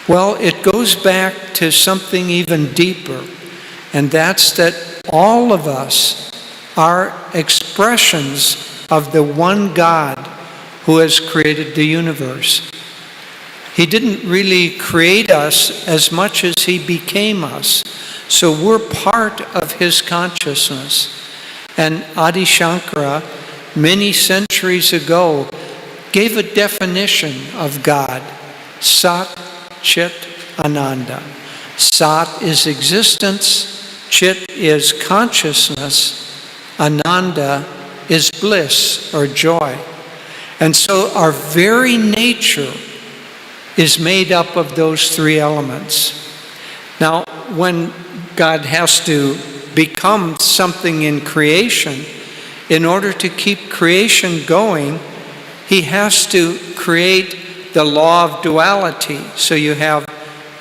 Well, it goes back to something even deeper, and that's that all of us are expressions of the one God who has created the universe. He didn't really create us as much as he became us. So we're part of his consciousness. And Adi Shankara, many centuries ago, gave a definition of God. Sat, Chit, Ananda. Sat is existence, Chit is consciousness, Ananda is bliss or joy. And so our very nature is made up of those three elements. Now, when God has to become something in creation, in order to keep creation going, he has to create the law of duality. So you have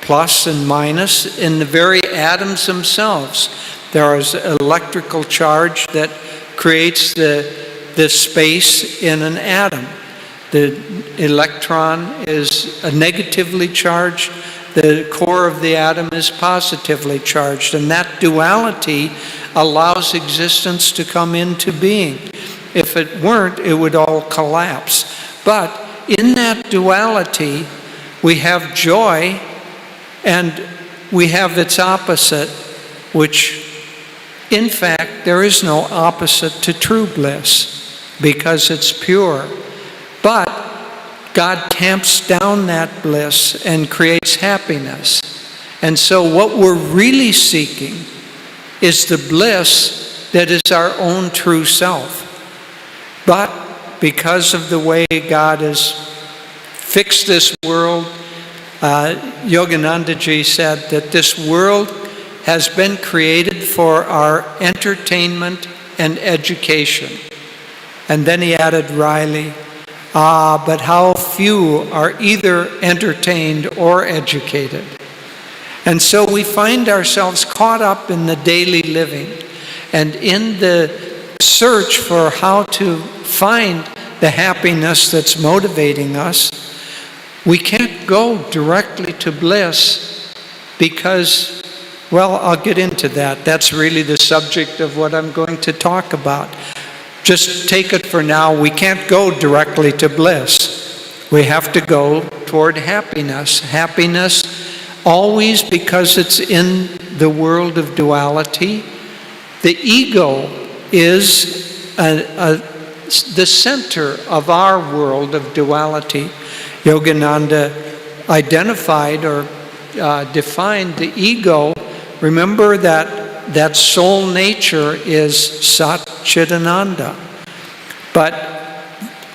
plus and minus in the very atoms themselves. There is electrical charge that creates the space in an atom. The electron is negatively charged. The core of the atom is positively charged. And that duality allows existence to come into being. If it weren't, it would all collapse. But in that duality, we have joy, and we have its opposite, which, in fact, there is no opposite to true bliss, because it's pure. But God tamps down that bliss and creates happiness. And so what we're really seeking is the bliss that is our own true self. But because of the way God has fixed this world, Yoganandaji said that this world has been created for our entertainment and education. And then he added wryly, but how few are either entertained or educated. And so we find ourselves caught up in the daily living and in the search for how to find the happiness that's motivating us. We can't go directly to bliss because, well, I'll get into that. That's really the subject of what I'm going to talk about. Just take it for now. We can't go directly to bliss. We have to go toward happiness. Happiness always, because it's in the world of duality. The ego is the center of our world of duality. Yogananda identified or defined the ego. Remember that soul nature is Sat Chit Ananda. But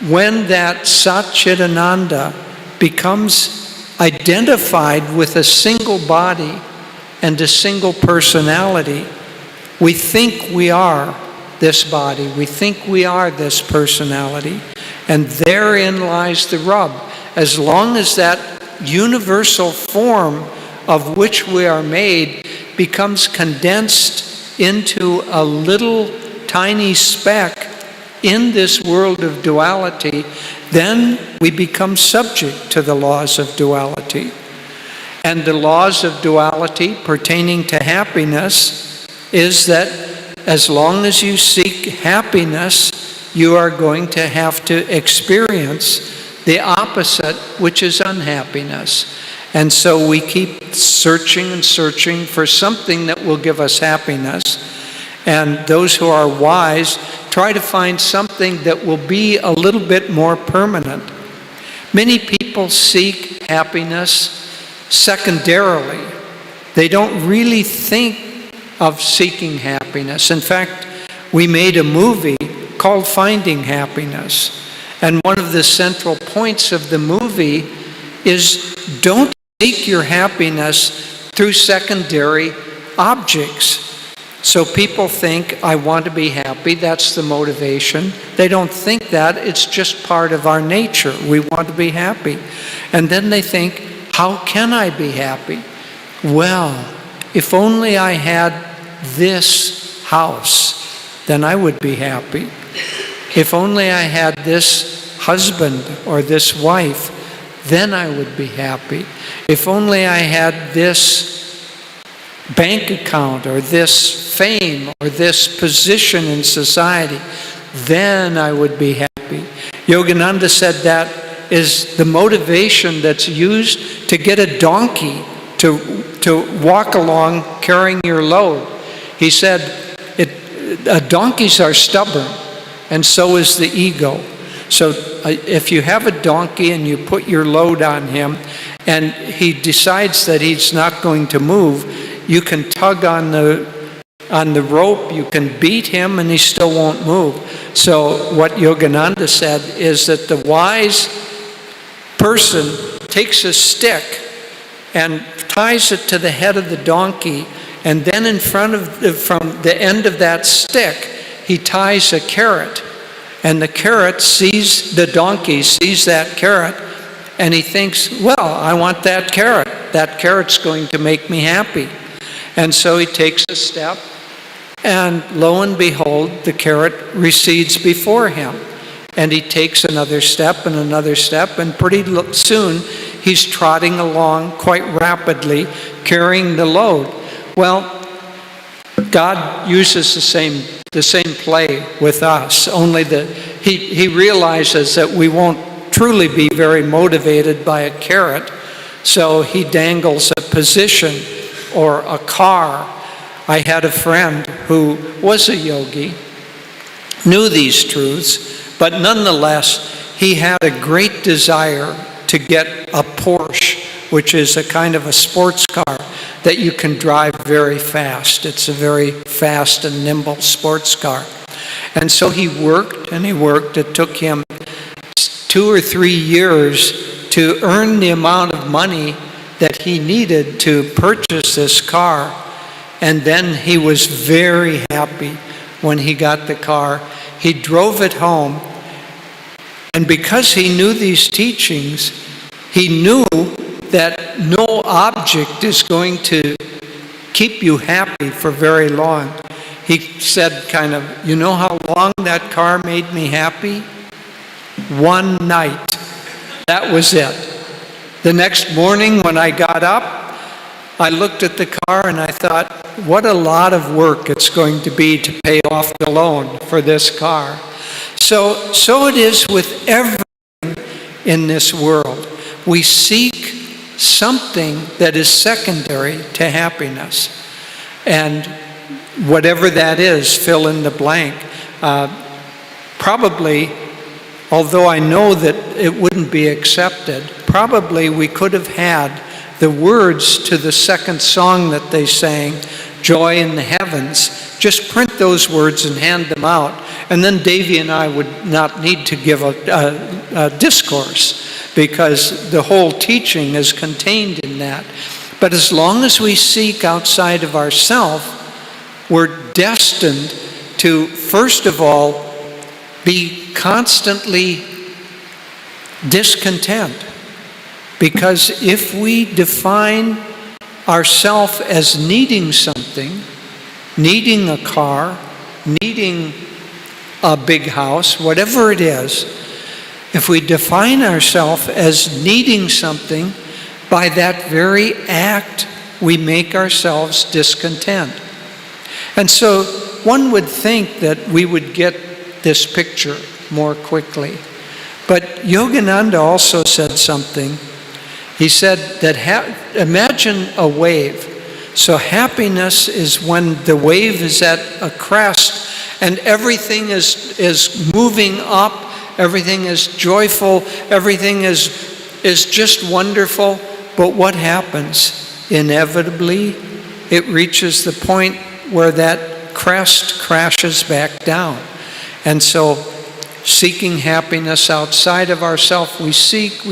when that Sat Chit Ananda becomes identified with a single body and a single personality, we think we are this body, we think we are this personality, and therein lies the rub. As long as that universal form of which we are made becomes condensed into a little tiny speck in this world of duality, then we become subject to the laws of duality. And the laws of duality pertaining to happiness is that as long as you seek happiness, you are going to have to experience the opposite, which is unhappiness. And so we keep searching and searching for something that will give us happiness. And those who are wise try to find something that will be a little bit more permanent. Many people seek happiness secondarily. They don't really think of seeking happiness. In fact, we made a movie called Finding Happiness. And one of the central points of the movie is don't seek your happiness through secondary objects. So people think, I want to be happy, that's the motivation. They don't think that, it's just part of our nature. We want to be happy. And then they think, how can I be happy? Well, if only I had this house, then I would be happy. If only I had this husband or this wife, then I would be happy. If only I had this bank account or this fame or this position in society, then I would be happy. Yogananda said that is the motivation that's used to get a donkey to walk along carrying your load. He said, donkeys are stubborn, and so is the ego. So if you have a donkey and you put your load on him, and he decides that he's not going to move, you can tug on the rope, you can beat him, and he still won't move. So what Yogananda said is that the wise person takes a stick and ties it to the head of the donkey, and then in front of from the end of that stick, he ties a carrot. And the carrot sees, the donkey sees that carrot, and he thinks, well, I want that carrot. That carrot's going to make me happy. And so he takes a step, and lo and behold, the carrot recedes before him. And he takes another step, and pretty soon he's trotting along quite rapidly, carrying the load. Well, God uses the same play with us, only that he realizes that we won't truly be very motivated by a carrot, so he dangles a position or a car. I had a friend who was a yogi, knew these truths, but nonetheless, he had a great desire to get a Porsche, which is a kind of a sports car that you can drive very fast. It's a very fast and nimble sports car. And so he worked and he worked. It took him 2 or 3 years to earn the amount of money that he needed to purchase this car. And then he was very happy when he got the car. He drove it home. And because he knew these teachings, he knew that no object is going to keep you happy for very long. He said kind of, you know how long that car made me happy? 1 night. That was it. The next morning when I got up, I looked at the car and I thought, what a lot of work it's going to be to pay off the loan for this car. So it is with everything in this world. We seek something that is secondary to happiness. And whatever that is, fill in the blank. Probably, although I know that it wouldn't be accepted, probably we could have had the words to the second song that they sang, Joy in the Heavens. Just print those words and hand them out. And then Davy and I would not need to give a discourse, because the whole teaching is contained in that. But as long as we seek outside of ourselves, we're destined to, first of all, be constantly discontent. Because if we define ourselves as needing something, needing a car, needing a big house, whatever it is, if we define ourselves as needing something, by that very act, we make ourselves discontent. And so one would think that we would get this picture more quickly. But Yogananda also said something. He said that imagine a wave. So happiness is when the wave is at a crest and everything is moving up, everything is joyful, everything is just wonderful. But what happens? Inevitably, it reaches the point where that crest crashes back down. And so, seeking happiness outside of ourselves, we seek,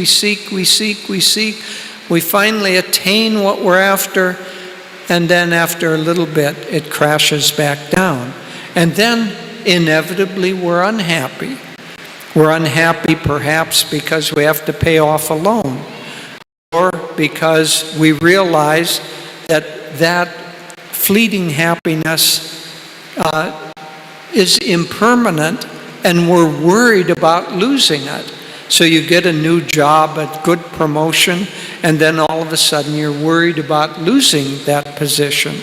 we finally attain what we're after, and then after a little bit, it crashes back down. And then, inevitably, we're unhappy. We're unhappy perhaps because we have to pay off a loan, or because we realize that fleeting happiness is impermanent, and we're worried about losing it. So you get a new job, a good promotion, and then all of a sudden you're worried about losing that position,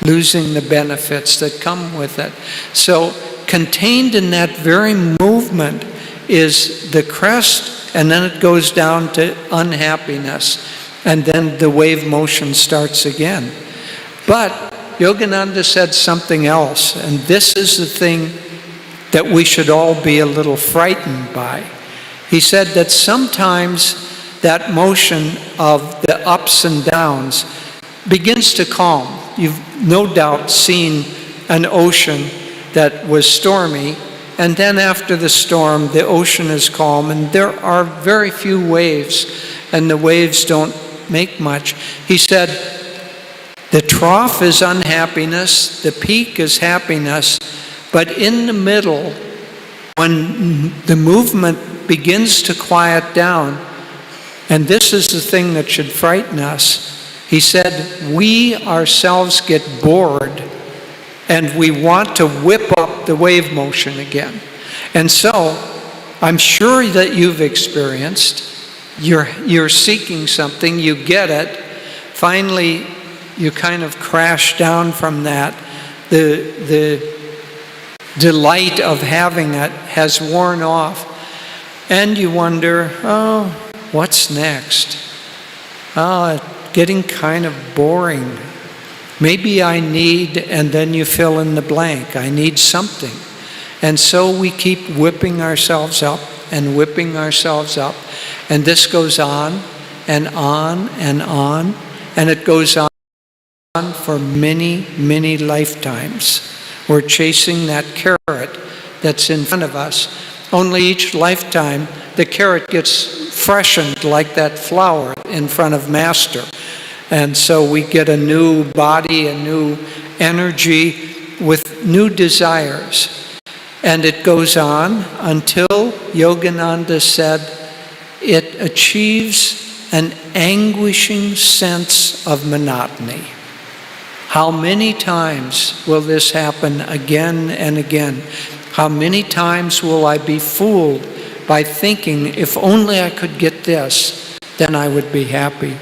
losing the benefits that come with it. So contained in that very movement is the crest and then it goes down to unhappiness, and then the wave motion starts again. But Yogananda said something else, and this is the thing that we should all be a little frightened by. He said that sometimes that motion of the ups and downs begins to calm. You've no doubt seen an ocean that was stormy, and then after the storm, the ocean is calm, and there are very few waves, and the waves don't make much. He said, the trough is unhappiness, the peak is happiness, but in the middle, when the movement begins to quiet down, and this is the thing that should frighten us, he said, we ourselves get bored and we want to whip up the wave motion again. And so, I'm sure that you've experienced, you're seeking something, you get it, finally you kind of crash down from that. The delight of having it has worn off, and you wonder, oh, what's next? Oh, getting kind of boring. Maybe I need, and then you fill in the blank. I need something. And so we keep whipping ourselves up and whipping ourselves up. And this goes on and on and on. And it goes on for many, many lifetimes. We're chasing that carrot that's in front of us. Only each lifetime, the carrot gets freshened like that flower in front of Master. And so we get a new body, a new energy with new desires. And it goes on until Yogananda said it achieves an anguishing sense of monotony. How many times will this happen again and again? How many times will I be fooled by thinking, if only I could get this, then I would be happy?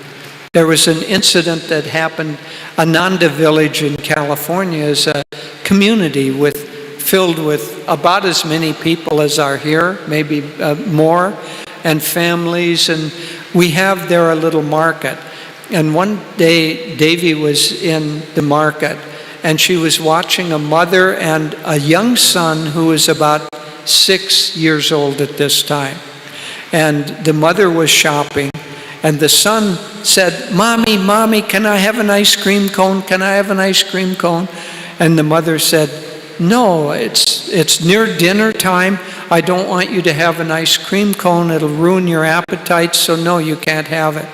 There was an incident that happened. Ananda village in California is a community filled with about as many people as are here, maybe more, and families. And we have there a little market. And one day, Devi was in the market, and she was watching a mother and a young son who was about 6 years old at this time. And the mother was shopping, and the son said, "Mommy, Mommy, can I have an ice cream cone? Can I have an ice cream cone?" And the mother said, "No, it's near dinner time. I don't want you to have an ice cream cone. It'll ruin your appetite, so no, you can't have it."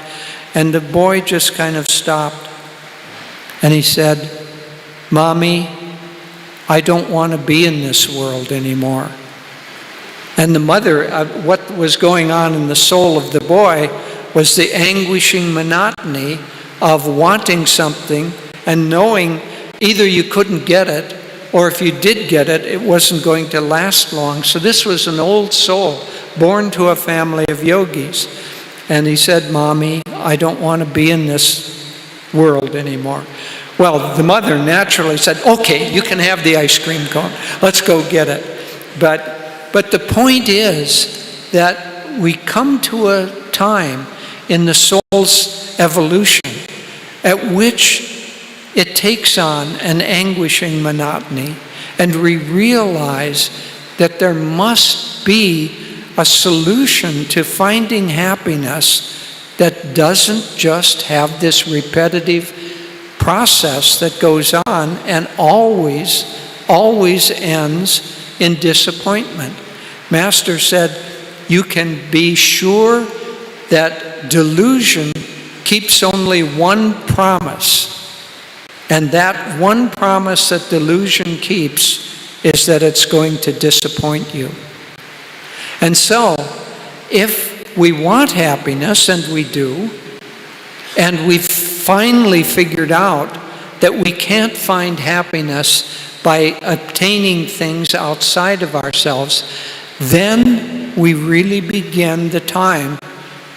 And the boy just kind of stopped. And he said, "Mommy, I don't want to be in this world anymore." And the mother, what was going on in the soul of the boy was the anguishing monotony of wanting something and knowing either you couldn't get it, or if you did get it, it wasn't going to last long. So this was an old soul born to a family of yogis. And he said, "Mommy, I don't want to be in this world anymore." Well, the mother naturally said, "Okay, you can have the ice cream cone. Let's go get it." But the point is that we come to a time in the soul's evolution at which it takes on an anguishing monotony, and we realize that there must be a solution to finding happiness that doesn't just have this repetitive process that goes on and always ends in disappointment. Master said, you can be sure that delusion keeps only one promise. And that one promise that delusion keeps is that it's going to disappoint you. And so, if we want happiness, and we do, and we've finally figured out that we can't find happiness by obtaining things outside of ourselves, then we really begin the time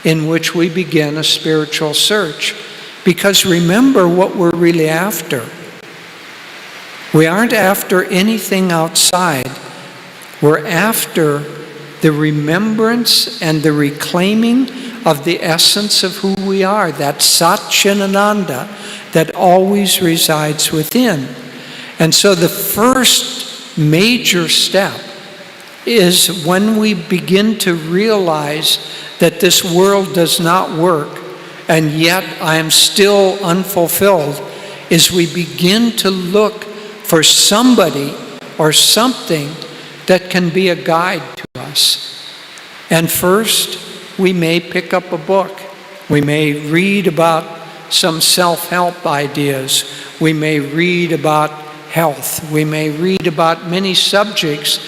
in which we begin a spiritual search. Because remember what we're really after. We aren't after anything outside. We're after the remembrance and the reclaiming of the essence of who we are, that Sat Chit Ananda that always resides within. And so the first major step is when we begin to realize that this world does not work, and yet I am still unfulfilled, is we begin to look for somebody or something that can be a guide to us. And first, we may pick up a book. We may read about some self-help ideas. We may read about health. We may read about many subjects.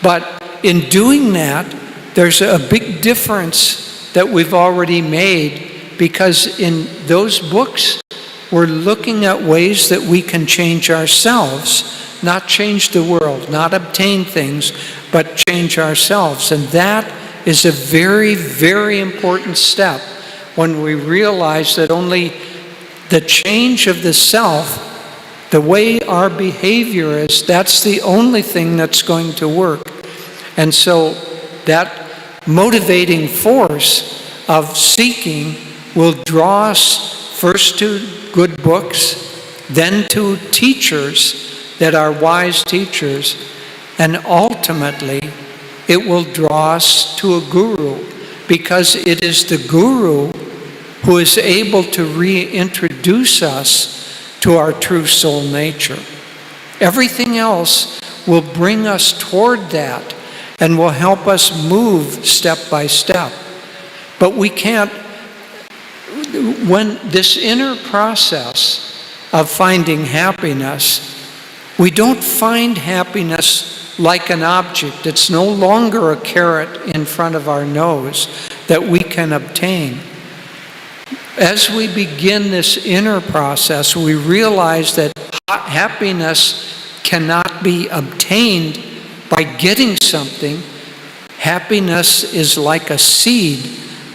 But in doing that, there's a big difference that we've already made, because in those books, we're looking at ways that we can change ourselves, not change the world, not obtain things, but change ourselves. And that is a very, very important step when we realize that only the change of the self, the way our behavior is, that's the only thing that's going to work. And so that motivating force of seeking will draw us first to good books, then to teachers that are wise teachers, and ultimately it will draw us to a guru, because it is the guru who is able to reintroduce us to our true soul nature. Everything else will bring us toward that and will help us move step by step. But we can't, when this inner process of finding happiness, we don't find happiness like an object. It's no longer a carrot in front of our nose that we can obtain. As we begin this inner process, we realize that happiness cannot be obtained by getting something. Happiness is like a seed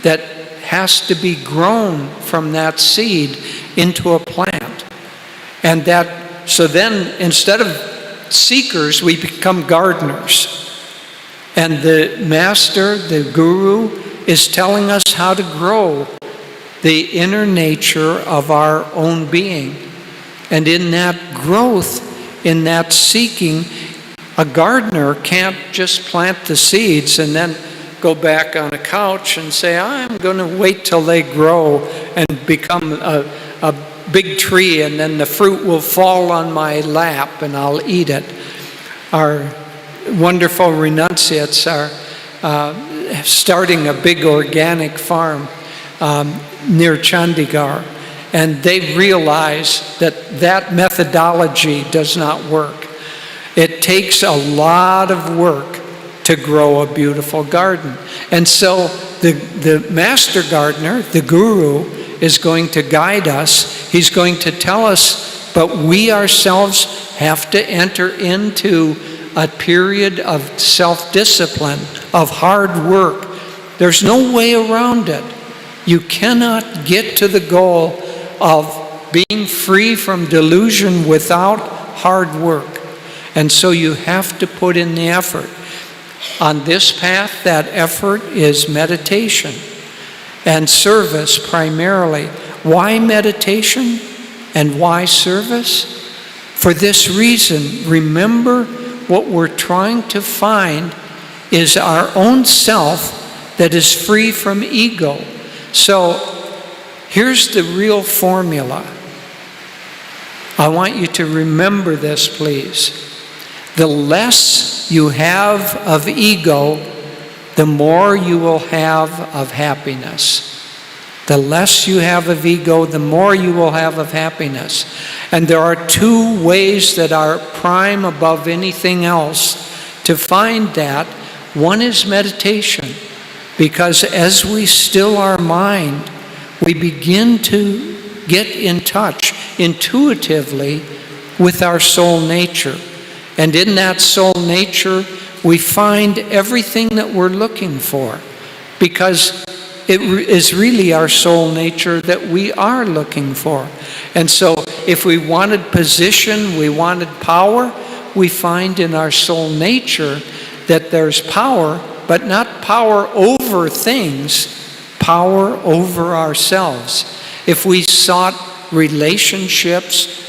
that has to be grown from that seed into a plant. And that, so then instead of seekers, we become gardeners. And the master, the guru, is telling us how to grow the inner nature of our own being. And in that growth, in that seeking, a gardener can't just plant the seeds and then go back on a couch and say, I'm going to wait till they grow and become a big tree, and then the fruit will fall on my lap and I'll eat it. Our wonderful renunciates are starting a big organic farm near Chandigarh, and they realize that that methodology does not work. It takes a lot of work to grow a beautiful garden. And so the master gardener, the guru, is going to guide us. He's going to tell us, but we ourselves have to enter into a period of self-discipline, of hard work. There's no way around it. You cannot get to the goal of being free from delusion without hard work. And so you have to put in the effort. On this path, that effort is meditation and service primarily. Why meditation and why service? For this reason, remember what we're trying to find is our own self that is free from ego. So here's the real formula. I want you to remember this, please. The less you have of ego, the more you will have of happiness. The less you have of ego, the more you will have of happiness. And there are two ways that are prime above anything else to find that. One is meditation, because as we still our mind, we begin to get in touch intuitively with our soul nature. And in that soul nature, we find everything that we're looking for, because it is really our soul nature that we are looking for. And so if we wanted position, we wanted power, we find in our soul nature that there's power but not power over things, power over ourselves. If we sought relationships,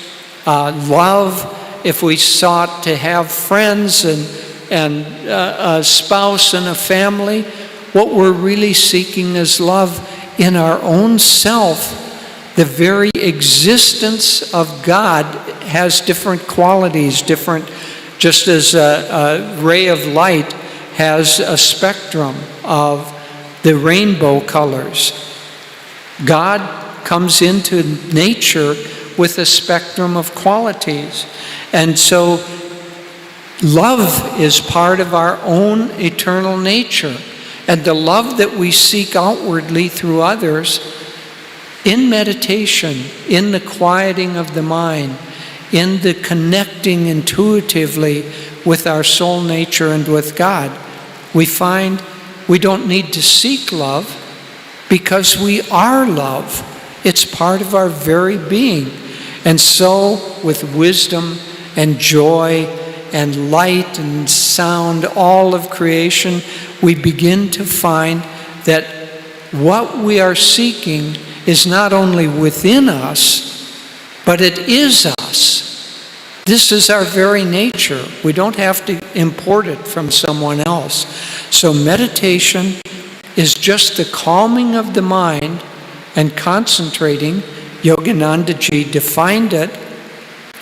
love, if we sought to have friends and a spouse and a family, what we're really seeking is love in our own self. The very existence of God has different qualities, different, just as a ray of light has a spectrum of the rainbow colors. God comes into nature with a spectrum of qualities. And so love is part of our own eternal nature. And the love that we seek outwardly through others, in meditation, in the quieting of the mind, in the connecting intuitively with our soul nature and with God, we find we don't need to seek love because we are love. It's part of our very being. And so with wisdom and joy and light and sound, all of creation, we begin to find that what we are seeking is not only within us, but it is us. This is our very nature. We don't have to import it from someone else. So meditation is just the calming of the mind and concentrating. Yogananda Ji defined it.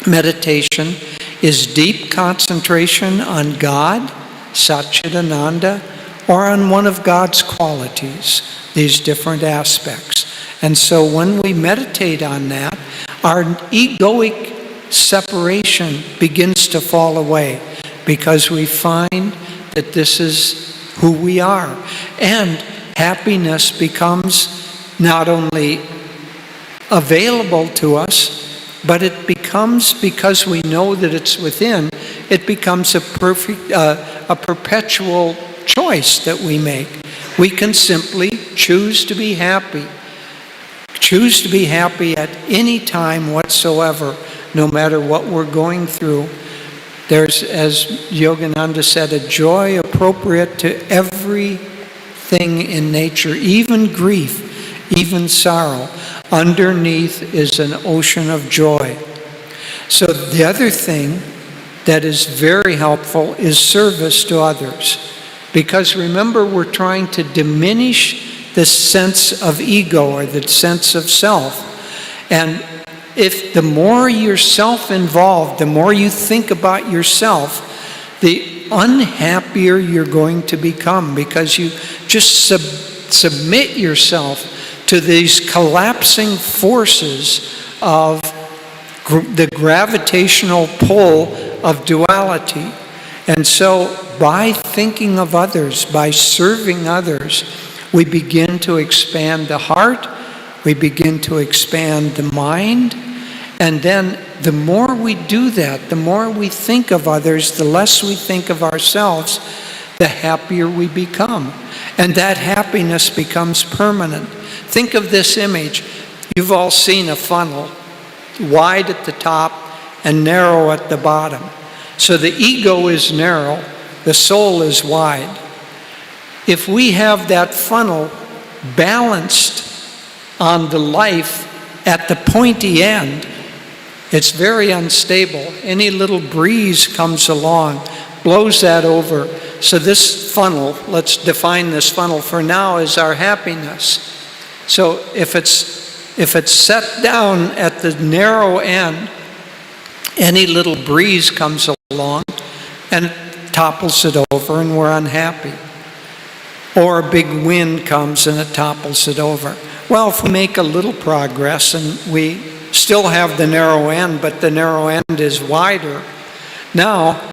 Meditation is deep concentration on God, Satchidananda, or on one of God's qualities, these different aspects. And so when we meditate on that, our egoic separation begins to fall away because we find that this is who we are. And happiness becomes not only available to us, but it becomes, because we know that it's within, it becomes a perpetual choice that we make. We can simply choose to be happy. Choose to be happy at any time whatsoever, no matter what we're going through. There's, as Yogananda said, a joy appropriate to everything in nature, even grief, even sorrow. Underneath is an ocean of joy. So the other thing that is very helpful is service to others. Because remember, we're trying to diminish the sense of ego or the sense of self. And if the more you're self-involved, the more you think about yourself, the unhappier you're going to become, because you just submit yourself to these collapsing forces of the gravitational pull of duality. And so by thinking of others, by serving others, we begin to expand the heart, we begin to expand the mind, and then the more we do that, the more we think of others, the less we think of ourselves, the happier we become. And that happiness becomes permanent. Think of this image. You've all seen a funnel, wide at the top and narrow at the bottom. So the ego is narrow, the soul is wide. If we have that funnel balanced on the life at the pointy end, it's very unstable. Any little breeze comes along, blows that over. So this funnel, let's define this funnel for now as our happiness. So if it's set down at the narrow end, any little breeze comes along and topples it over and we're unhappy. Or a big wind comes and it topples it over. Well, if we make a little progress and we still have the narrow end, but the narrow end is wider, now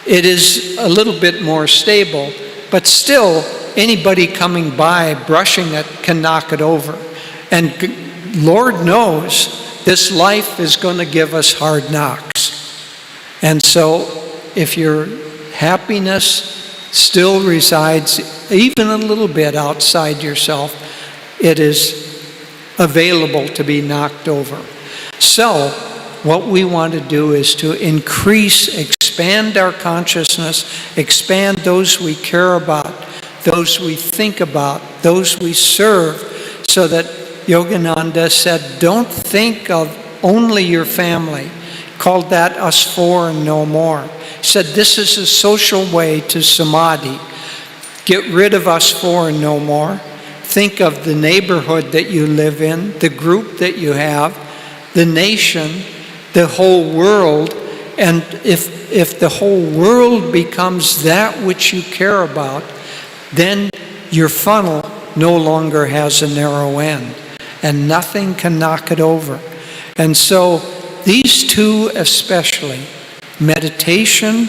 it is a little bit more stable, but still anybody coming by, brushing it, can knock it over. And Lord knows this life is going to give us hard knocks. And so if your happiness still resides even a little bit outside yourself, it is available to be knocked over. So what we want to do is to increase, expand expand our consciousness, expand those we care about, those we think about, those we serve, so that Yogananda said, don't think of only your family. Called that us four and no more. He said, this is a social way to samadhi. Get rid of us four and no more. Think of the neighborhood that you live in, the group that you have, the nation, the whole world. And if the whole world becomes that which you care about, then your funnel no longer has a narrow end, and nothing can knock it over. And so these two especially, meditation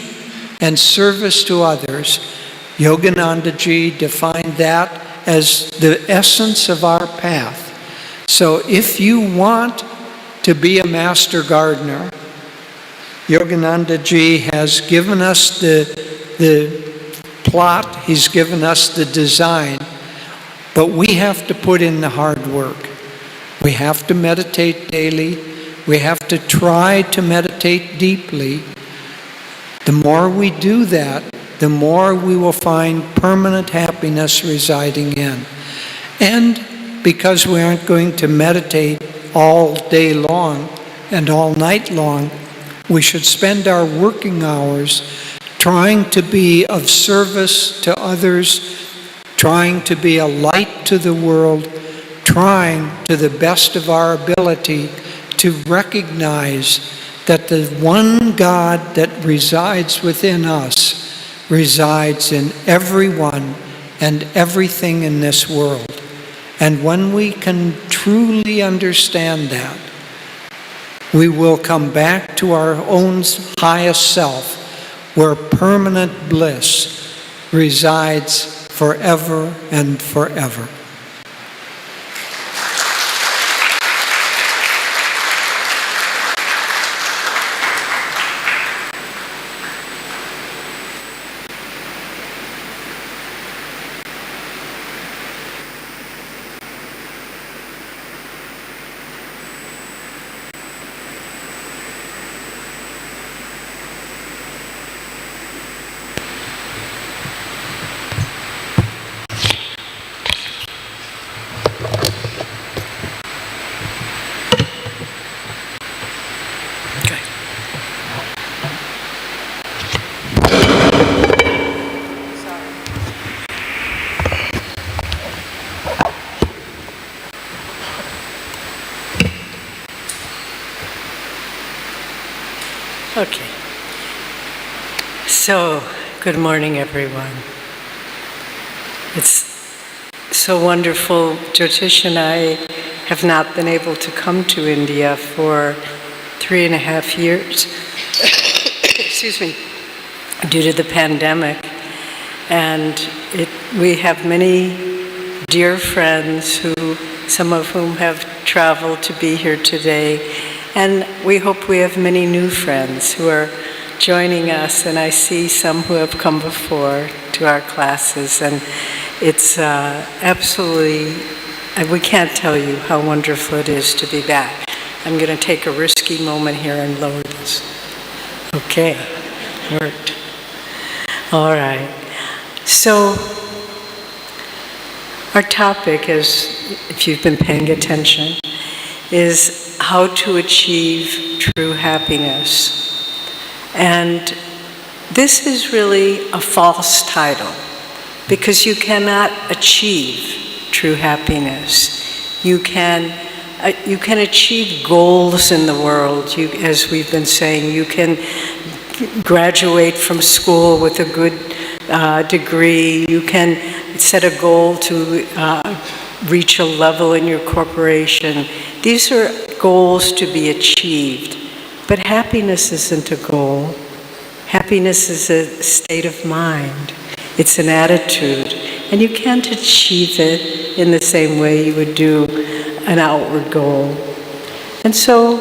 and service to others, Yogananda Ji defined that as the essence of our path. So if you want to be a master gardener, Yogananda Ji has given us the plot, he's given us the design, but we have to put in the hard work. We have to meditate daily. We have to try to meditate deeply. The more we do that, the more we will find permanent happiness residing in. And because we aren't going to meditate all day long and all night long, we should spend our working hours trying to be of service to others, trying to be a light to the world, trying to the best of our ability to recognize that the one God that resides within us resides in everyone and everything in this world. And when we can truly understand that, we will come back to our own highest self, where permanent bliss resides forever and forever. Okay. So, good morning, everyone. It's so wonderful. Jyotish and I have not been able to come to India for 3.5 years, excuse me, due to the pandemic. And we have many dear friends some of whom have traveled to be here today. And we hope we have many new friends who are joining us, and I see some who have come before to our classes, and it's absolutely, we can't tell you how wonderful it is to be back. I'm going to take a risky moment here and lower this. Okay, worked. All right. So, our topic is, if you've been paying attention, is how to achieve true happiness. And this is really a false title, because you cannot achieve true happiness. You can achieve goals in the world. As we've been saying, you can graduate from school with a good degree. You can set a goal to reach a level in your corporation. These are goals to be achieved. But happiness isn't a goal. Happiness is a state of mind. It's an attitude. And you can't achieve it in the same way you would do an outward goal. And so,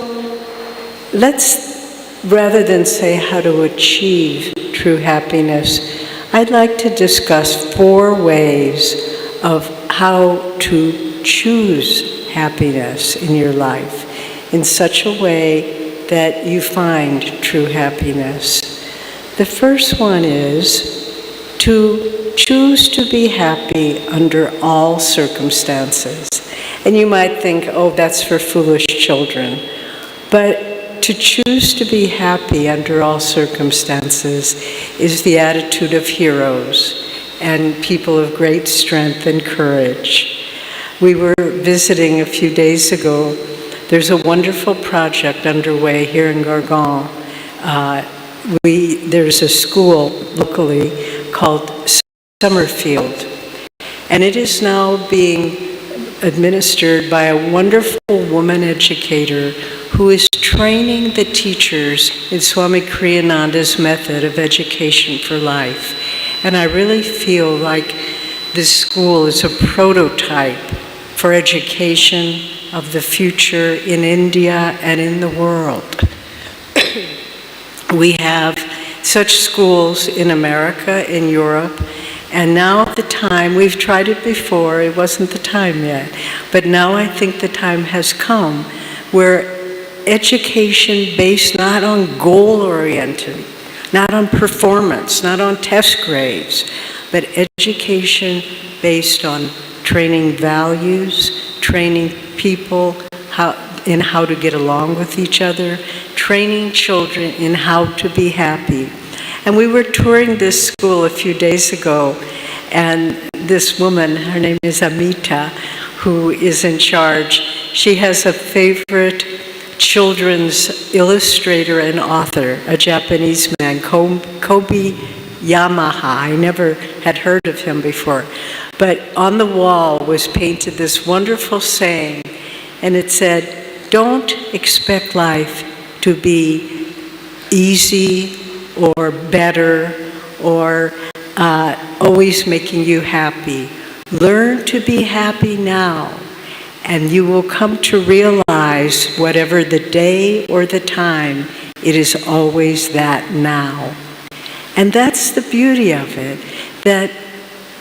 rather than say how to achieve true happiness, I'd like to discuss 4 ways of how to choose happiness in your life in such a way that you find true happiness. The first one is to choose to be happy under all circumstances. And you might think, oh, that's for foolish children. But to choose to be happy under all circumstances is the attitude of heroes and people of great strength and courage. We were visiting a few days ago. There's a wonderful project underway here in Gargan. There's a school locally called Summerfield, and it is now being administered by a wonderful woman educator who is training the teachers in Swami Kriyananda's method of education for life. And I really feel like this school is a prototype for education of the future in India and in the world. We have such schools in America, in Europe, and now the time, we've tried it before, it wasn't the time yet, but now I think the time has come where education based not on goal-oriented, not on performance, not on test grades, but education based on training values, training people in how to get along with each other, training children in how to be happy. And we were touring this school a few days ago, and this woman, her name is Amita, who is in charge. She has a favorite children's illustrator and author, a Japanese man, Kobe Yamaha. I never had heard of him before. But on the wall was painted this wonderful saying, and it said, "Don't expect life to be easy or better or always making you happy. Learn to be happy now, and you will come to realize whatever the day or the time, it is always that now." And that's the beauty of it, that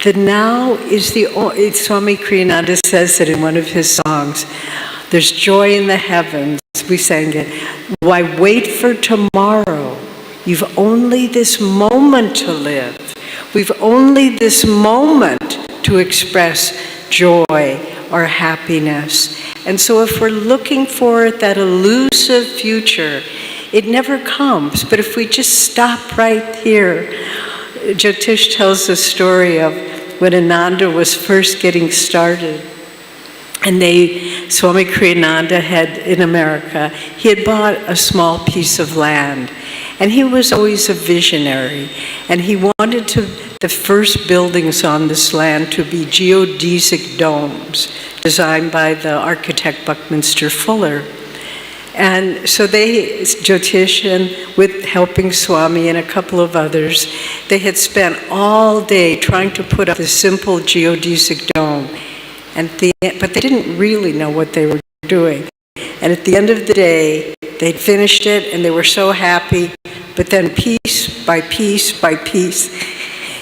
the now is Swami Kriyananda says it in one of his songs, there's joy in the heavens, we sang it, why wait for tomorrow? You've only this moment to live. We've only this moment to express joy or happiness. And so if we're looking for that elusive future, it never comes. But if we just stop right here, Jyotish tells the story of when Ananda was first getting started. And Swami Kriyananda had, in America, he had bought a small piece of land. And he was always a visionary. And he wanted the first buildings on this land to be geodesic domes, designed by the architect Buckminster Fuller. And so Jyotish, and with helping Swami and a couple of others, they had spent all day trying to put up this simple geodesic dome. But they didn't really know what they were doing. And at the end of the day, they'd finished it and they were so happy, but then piece by piece by piece,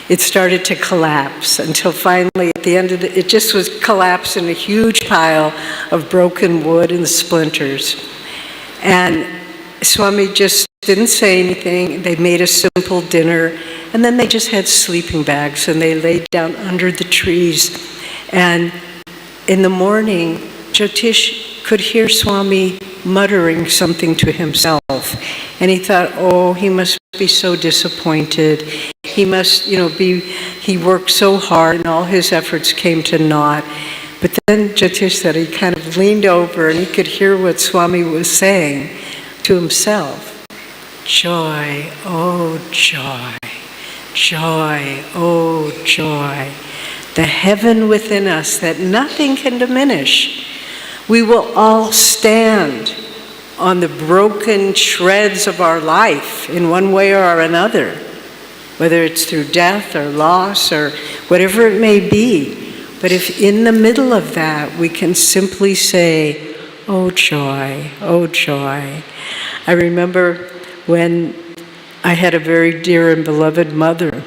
it started to collapse until finally at the end of it just was collapsed in a huge pile of broken wood and splinters. And Swami just didn't say anything. They made a simple dinner, and then they just had sleeping bags and they laid down under the trees. And in the morning, Jyotish could hear Swami muttering something to himself. And he thought, oh, he must be so disappointed. He must, he worked so hard and all his efforts came to naught. But then Jyotish said he kind of leaned over and he could hear what Swami was saying to himself. Joy, oh joy, joy, oh joy. The heaven within us that nothing can diminish. We will all stand on the broken shreds of our life in one way or another, whether it's through death or loss or whatever it may be. But if in the middle of that we can simply say, oh joy, oh joy. I remember when I had a very dear and beloved mother,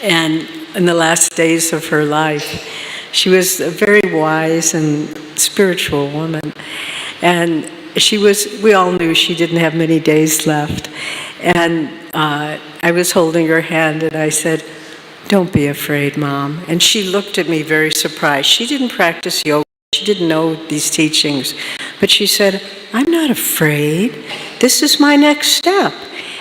and in the last days of her life, she was a very wise and spiritual woman. And we all knew she didn't have many days left. And I was holding her hand and I said, "Don't be afraid, Mom." And she looked at me very surprised. She didn't practice yoga. She didn't know these teachings. But she said, "I'm not afraid. This is my next step."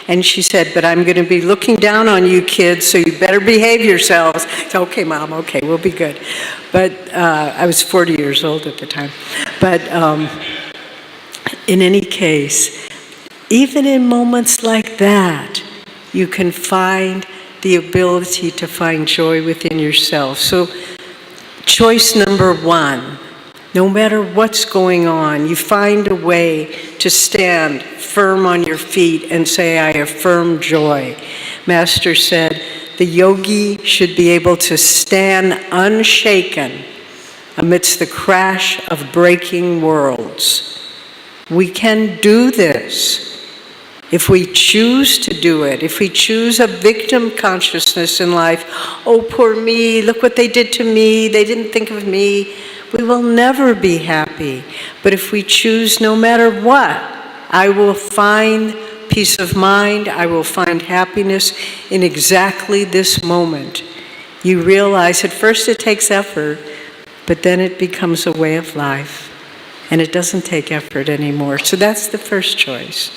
And she said, "But I'm going to be looking down on you kids, so you better behave yourselves." I said, "Okay, Mom, okay, we'll be good." But I was 40 years old at the time. But in any case, even in moments like that, you can find the ability to find joy within yourself. So choice number one, no matter what's going on, you find a way to stand firm on your feet and say, "I affirm joy." Master said, the yogi should be able to stand unshaken amidst the crash of breaking worlds. We can do this if we choose to do it, if we choose a victim consciousness in life. "Oh, poor me, look what they did to me, they didn't think of me." We will never be happy. But if we choose, no matter what, I will find peace of mind, I will find happiness in exactly this moment. You realize at first it takes effort, but then it becomes a way of life. And it doesn't take effort anymore. So that's the first choice.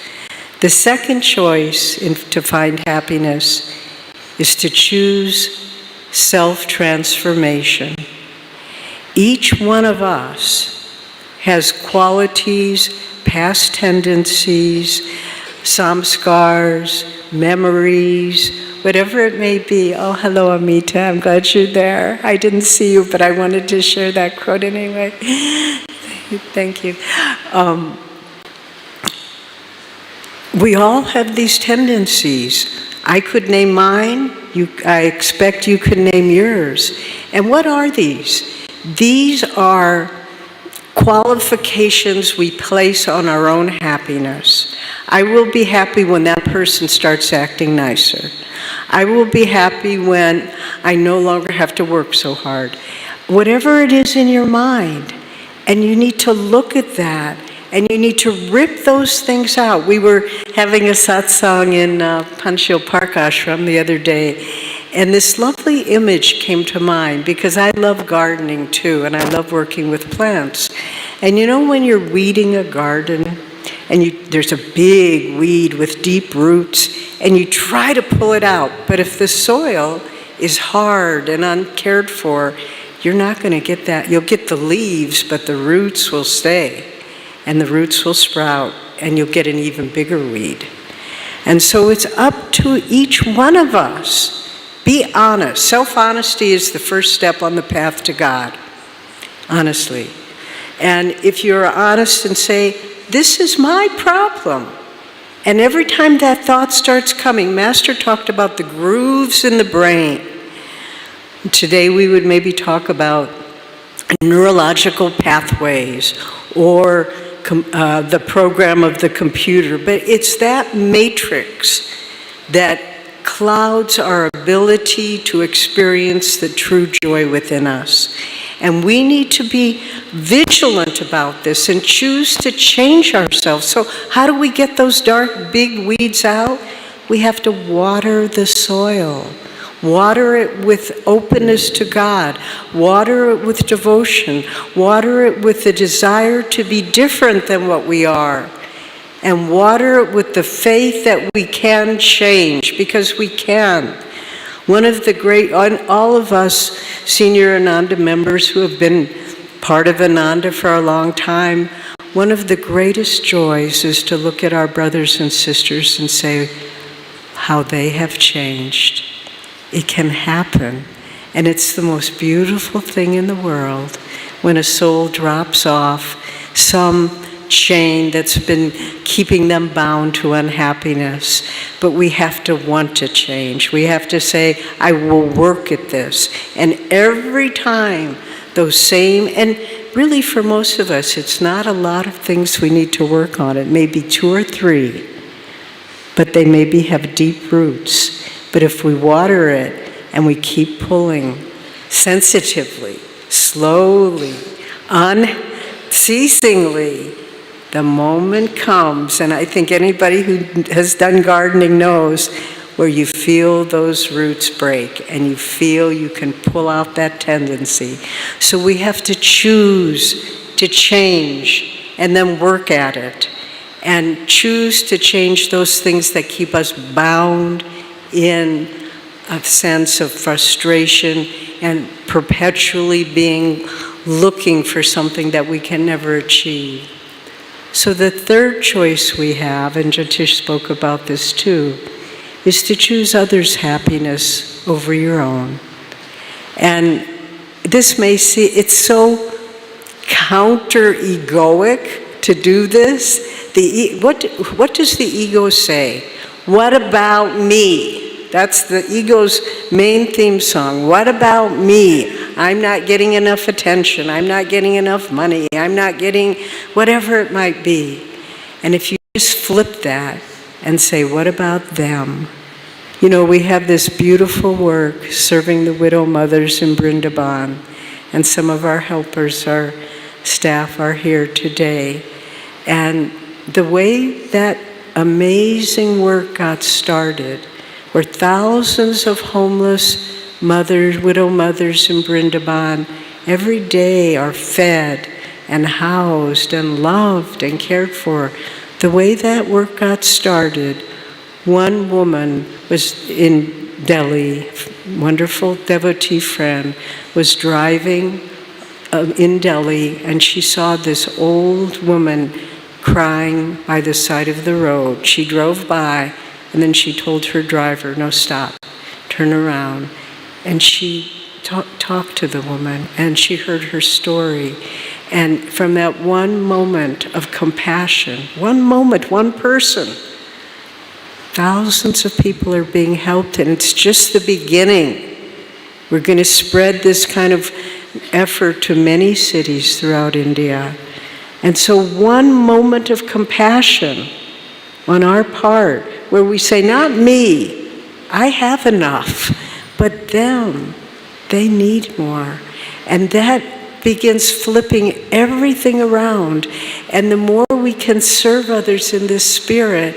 The second choice to find happiness is to choose self-transformation. Each one of us has qualities, past tendencies, samskars, memories, whatever it may be. Oh, hello, Amita. I'm glad you're there. I didn't see you, but I wanted to share that quote anyway. Thank you. We all have these tendencies. I could name mine. I expect you could name yours. And what are these? These are qualifications we place on our own happiness. I will be happy when that person starts acting nicer. I will be happy when I no longer have to work so hard. Whatever it is in your mind, and you need to look at that, and you need to rip those things out. We were having a satsang in Panchil Park Ashram the other day, and this lovely image came to mind because I love gardening too, and I love working with plants. And you know when you're weeding a garden, and there's a big weed with deep roots, and you try to pull it out, but if the soil is hard and uncared for, you're not going to get that. You'll get the leaves, but the roots will stay. And the roots will sprout, and you'll get an even bigger weed. And so it's up to each one of us. Be honest. Self-honesty is the first step on the path to God, honestly. And if you're honest and say, "This is my problem," and every time that thought starts coming, Master talked about the grooves in the brain. Today we would maybe talk about neurological pathways or the program of the computer, but it's that matrix that clouds our ability to experience the true joy within us. And we need to be vigilant about this and choose to change ourselves. So how do we get those dark, big weeds out? We have to water the soil. Water it with openness to God. Water it with devotion. Water it with the desire to be different than what we are. And water it with the faith that we can change, because we can. One of the great, all of us senior Ananda members who have been part of Ananda for a long time, one of the greatest joys is to look at our brothers and sisters and say how they have changed. It can happen, and it's the most beautiful thing in the world when a soul drops off some chain that's been keeping them bound to unhappiness. But we have to want to change. We have to say, "I will work at this." And every time those same, and really for most of us, it's not a lot of things we need to work on. It may be 2 or 3, but they maybe have deep roots. But if we water it and we keep pulling sensitively, slowly, unceasingly, The moment comes, and I think anybody who has done gardening knows, where you feel those roots break and you feel you can pull out that tendency. So we have to choose to change and then work at it, and choose to change those things that keep us bound in a sense of frustration and perpetually looking for something that we can never achieve. So the third choice we have, and Jyotish spoke about this too, is to choose others' happiness over your own. And this may it's so counter-egoic to do this. What does the ego say? What about me? That's the ego's main theme song. What about me? I'm not getting enough attention. I'm not getting enough money. I'm not getting whatever it might be. And if you just flip that and say, what about them? You know, we have this beautiful work serving the widow mothers in Vrindavan, and some of our helpers, our staff are here today. And the way that amazing work got started, where thousands of homeless mothers, widow mothers in Vrindavan every day are fed and housed and loved and cared for. The way that work got started, one woman was in Delhi, wonderful devotee friend, was driving in Delhi, and she saw this old woman crying by the side of the road. She drove by, and then she told her driver, no, stop, turn around. And she talked to the woman, and she heard her story. And from that one moment of compassion, one moment, one person, thousands of people are being helped, and it's just the beginning. We're going to spread this kind of effort to many cities throughout India. And so one moment of compassion on our part, where we say, not me, I have enough, but them, they need more. And that begins flipping everything around. And the more we can serve others in this spirit,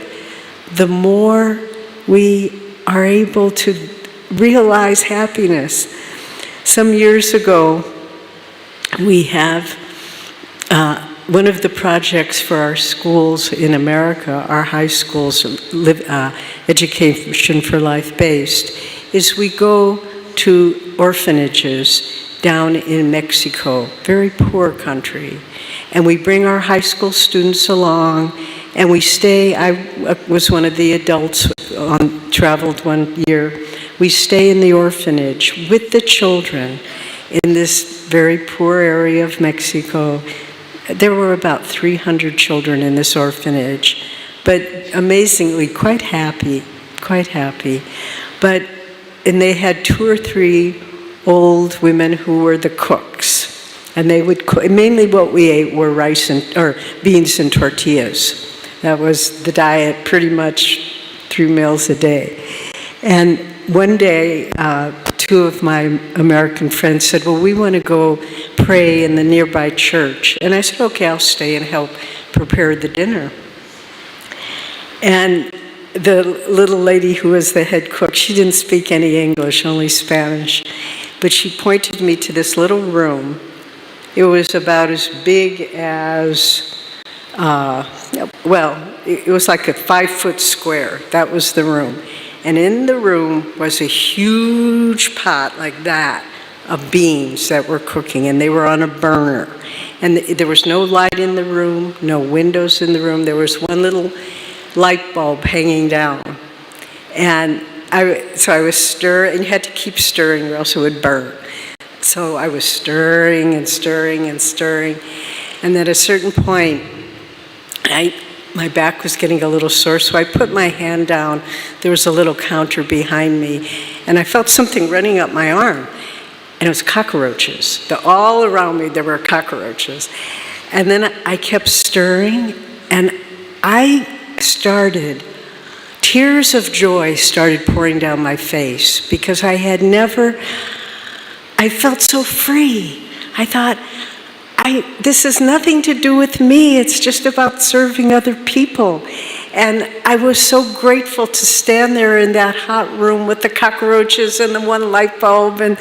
the more we are able to realize happiness. Some years ago, we have one of the projects for our schools in America, our high schools, Education for Life based, is we go to orphanages down in Mexico, very poor country, and we bring our high school students along, and we stay. I was one of the adults traveled one year. We stay in the orphanage with the children in this very poor area of Mexico. There were about 300 children in this orphanage, but amazingly quite happy. And they had 2 or 3 old women who were the cooks, and they would cook. Mainly what we ate were beans and tortillas. That was the diet pretty much 3 meals a day. And one day, 2 of my American friends said, well, we want to go pray in the nearby church. And I said, okay, I'll stay and help prepare the dinner. And the little lady who was the head cook, she didn't speak any English, only Spanish. But she pointed me to this little room. It was about as big as, it was like a 5-foot square. That was the room. And in the room was a huge pot like that of beans that were cooking, and they were on a burner. And there was no light in the room, no windows in the room. There was one little light bulb hanging down. And so I was stirring, and you had to keep stirring or else it would burn. So I was stirring and stirring and stirring. And at a certain point, my back was getting a little sore, so I put my hand down. There was a little counter behind me, and I felt something running up my arm. And it was cockroaches. All around me, there were cockroaches. And then I kept stirring, and tears of joy started pouring down my face, because I felt so free. I thought, this has nothing to do with me. It's just about serving other people. And I was so grateful to stand there in that hot room with the cockroaches and the one light bulb and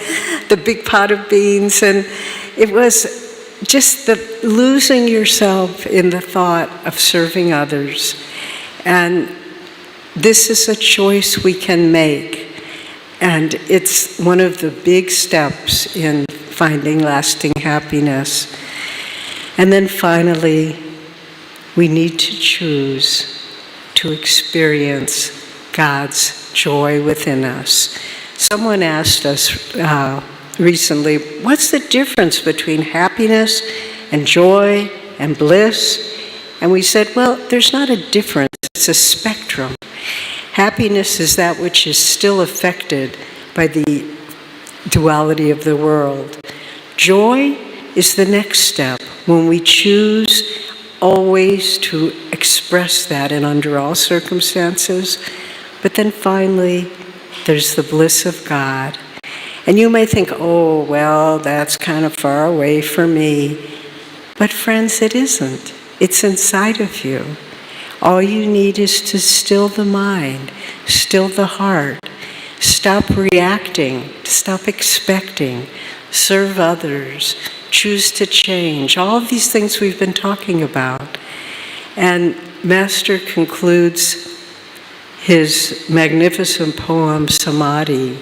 the big pot of beans. And it was just the losing yourself in the thought of serving others. And this is a choice we can make. And it's one of the big steps in finding lasting happiness. And then finally, we need to choose to experience God's joy within us. Someone asked us recently, what's the difference between happiness and joy and bliss? And we said, well, there's not a difference, it's a spectrum. Happiness is that which is still affected by the duality of the world. Joy is the next step, when we choose always to express that and under all circumstances. But then finally, there's the bliss of God. And you may think, oh, well, that's kind of far away for me. But friends, it isn't. It's inside of you. All you need is to still the mind, still the heart, stop reacting, stop expecting, serve others, choose to change, all of these things we've been talking about. And Master concludes his magnificent poem, Samadhi,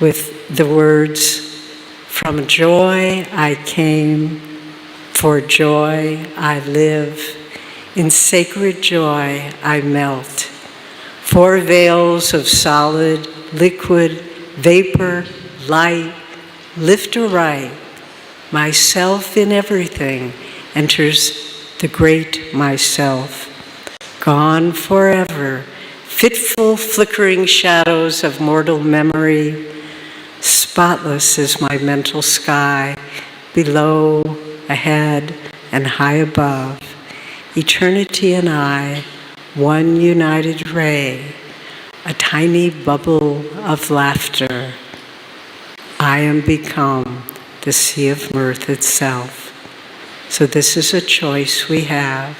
with the words, "From joy I came, for joy I live. In sacred joy I melt. 4 veils of solid, liquid, vapor, light, lift aright. Myself in everything enters the great myself. Gone forever, fitful flickering shadows of mortal memory. Spotless is my mental sky, below, ahead, and high above. Eternity and I, one united ray, a tiny bubble of laughter. I am become the sea of mirth itself." So this is a choice we have.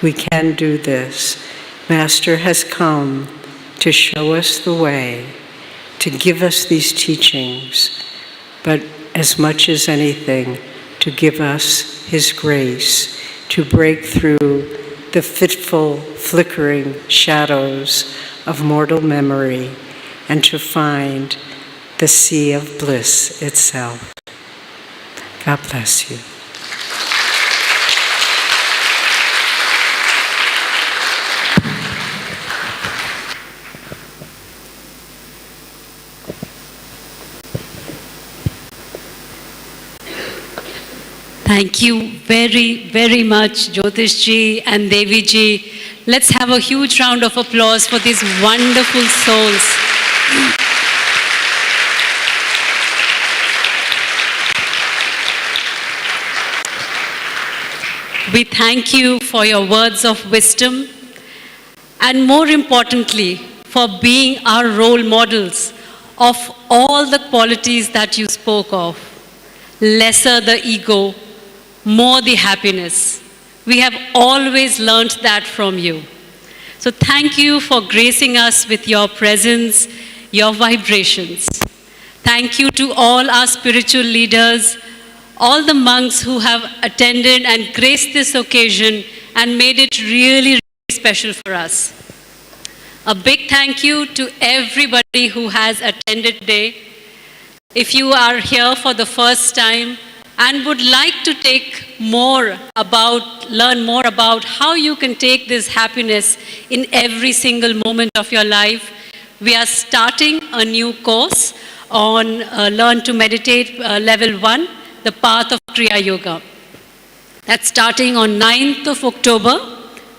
We can do this. Master has come to show us the way, to give us these teachings, but as much as anything, to give us his grace, to break through the fitful, flickering shadows of mortal memory, and to find the sea of bliss itself. God bless you. Thank you very, very much, Jyotishji and Deviji. Let's have a huge round of applause for these wonderful souls. We thank you for your words of wisdom, and more importantly, for being our role models of all the qualities that you spoke of. Lesser the ego, more the happiness. We have always learned that from you. So thank you for gracing us with your presence, your vibrations. Thank you to all our spiritual leaders, all the monks who have attended and graced this occasion and made it really, really special for us. A big thank you to everybody who has attended today. If you are here for the first time and would like to learn more about how you can take this happiness in every single moment of your life, we are starting a new course on Learn to Meditate Level 1, the Path of Kriya Yoga. That's starting on 9th of October.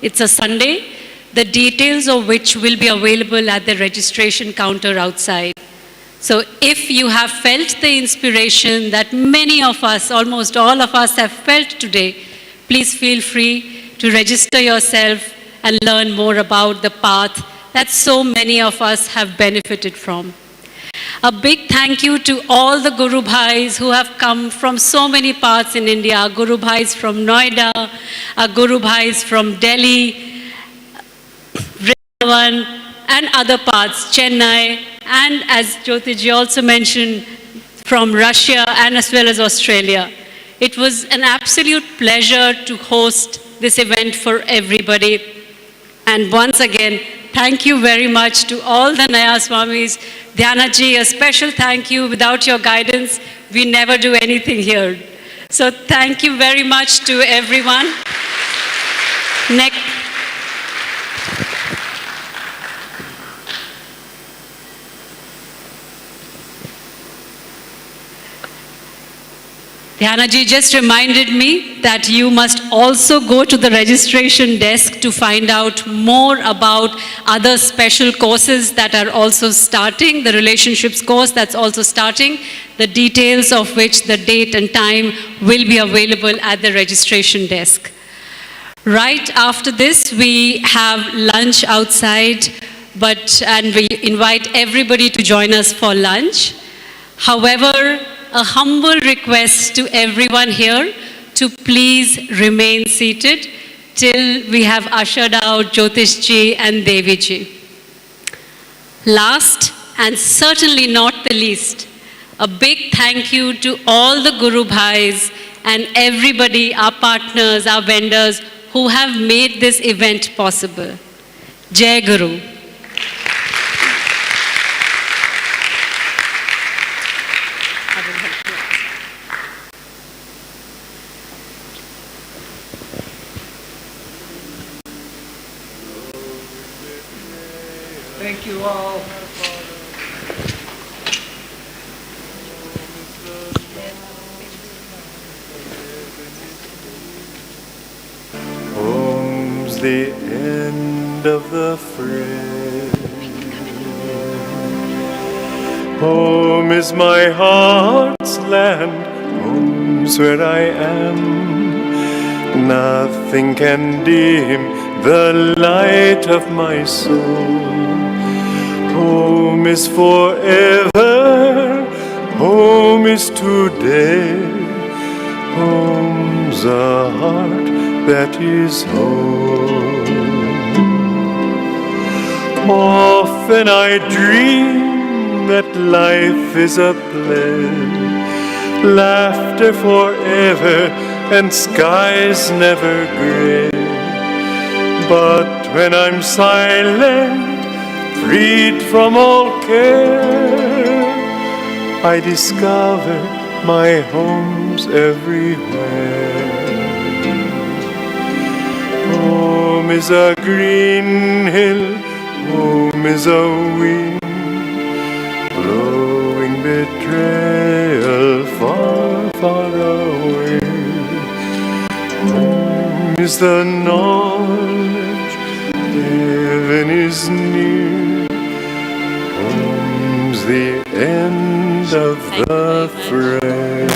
It's a Sunday, the details of which will be available at the registration counter outside. So if you have felt the inspiration that many of us, almost all of us have felt today, please feel free to register yourself and learn more about the path that so many of us have benefited from. A big thank you to all the Guru Bhais who have come from so many parts in India. Our Guru Bhais from Noida, our Guru Bhais from Delhi, Vrindavan, and other parts, Chennai, and as Jyotishji also mentioned, from Russia and as well as Australia. It was an absolute pleasure to host this event for everybody. And once again, thank you very much to all the Nayaswamis. Dhyanaji, a special thank you. Without your guidance, we never do anything here. So thank you very much to everyone. Next. Dhyanaji just reminded me that you must also go to the registration desk to find out more about other special courses that are also starting, the relationships course that's also starting, the details of which the date and time will be available at the registration desk. Right after this, we have lunch outside, and we invite everybody to join us for lunch. However, a humble request to everyone here to please remain seated till we have ushered out Jyotishji and Deviji. Last and certainly not the least, a big thank you to all the Guru Bhais and everybody, our partners, our vendors who have made this event possible. Jai Guru. Thank you all. Home's the end of the fray. Home is my heart's land. Home's where I am. Nothing can dim the light of my soul. Home is forever, home is today. Home's a heart that is home. Often I dream that life is a play, laughter forever and skies never gray. But when I'm silent, freed from all care, I discover my home's everywhere. Home is a green hill, home is a wind, blowing betrayal far, far away. Home is the knowledge heaven is near. Home's the end of the fray.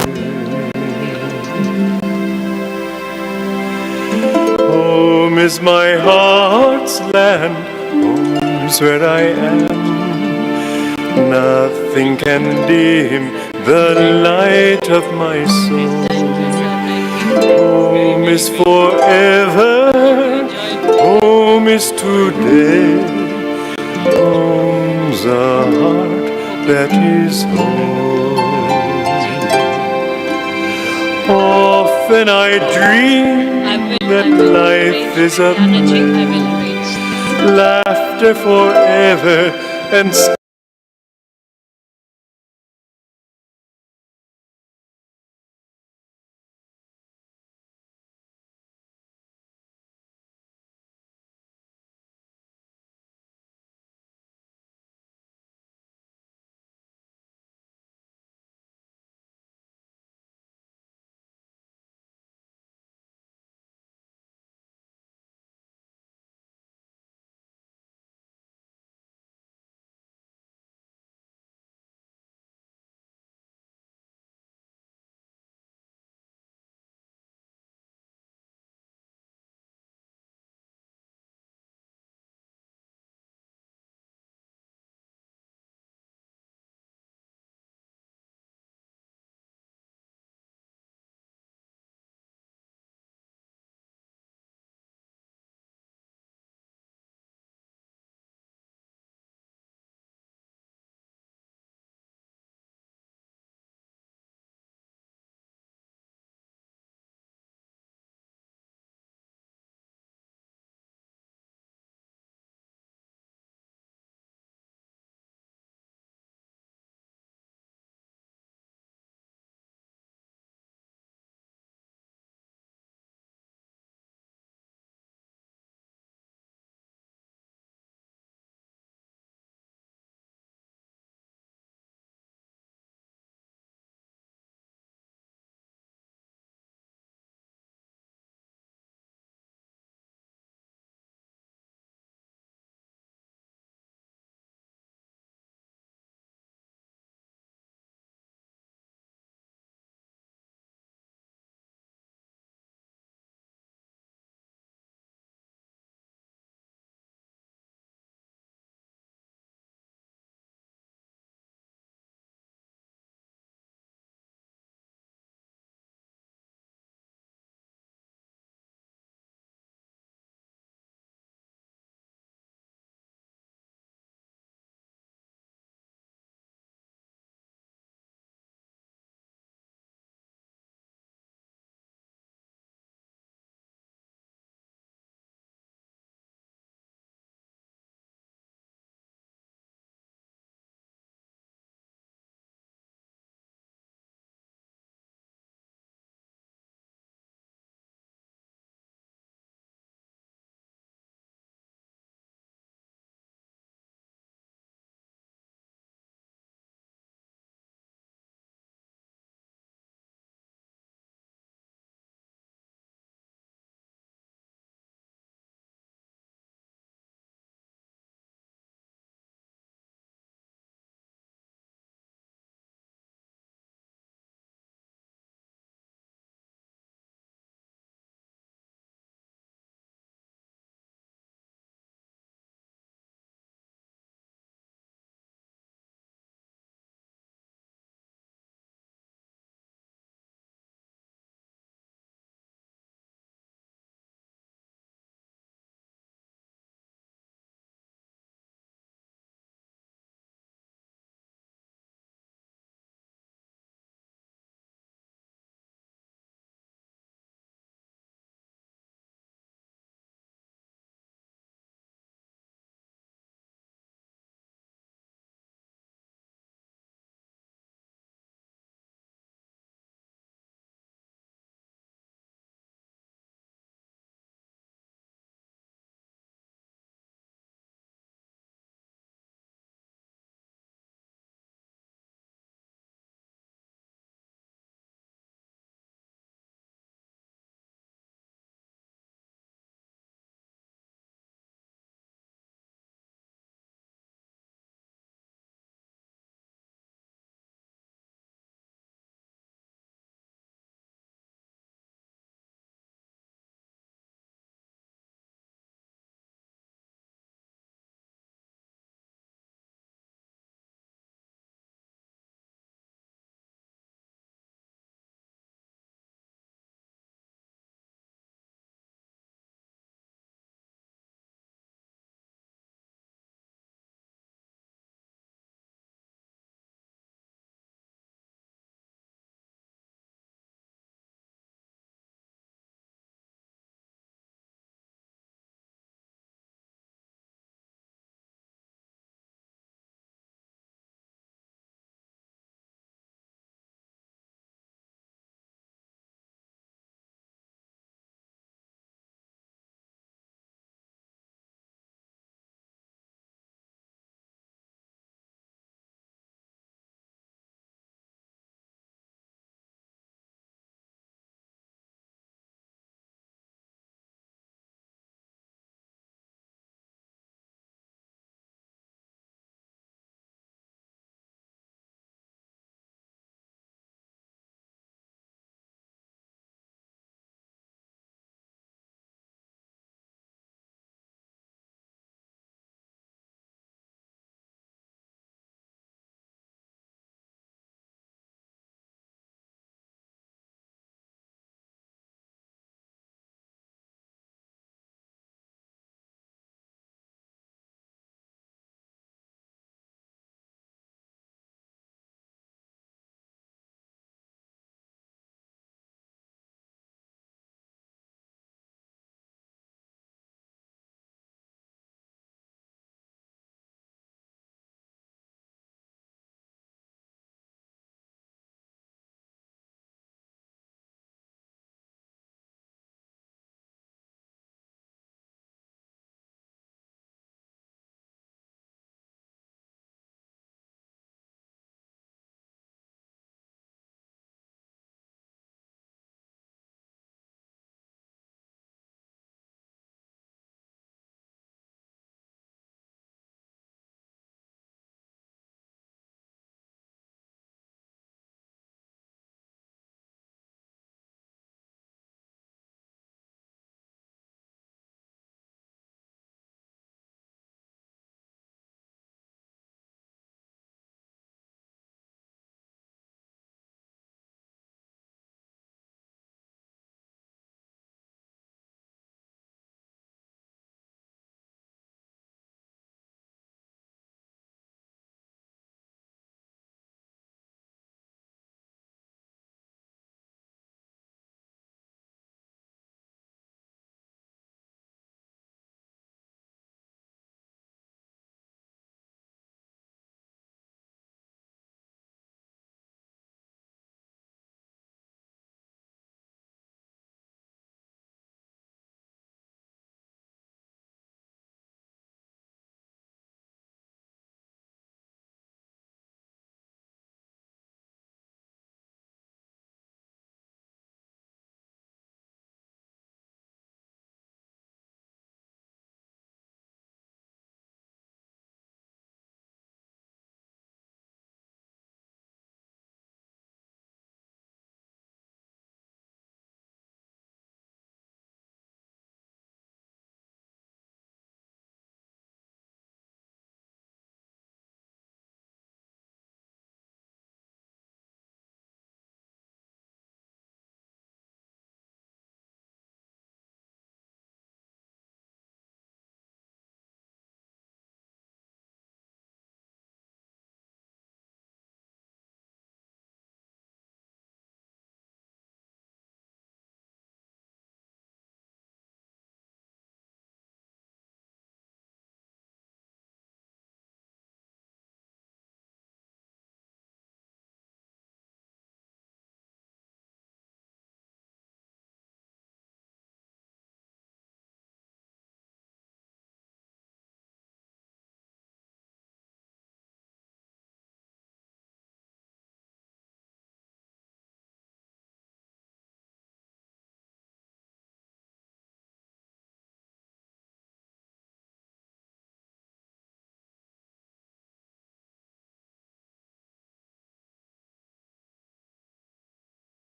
Home is my heart's land. Home's where I am. Nothing can dim the light of my soul. Home is forever. Home is today. Home's a heart that is home. Often I dream that life is a play, laughter forever and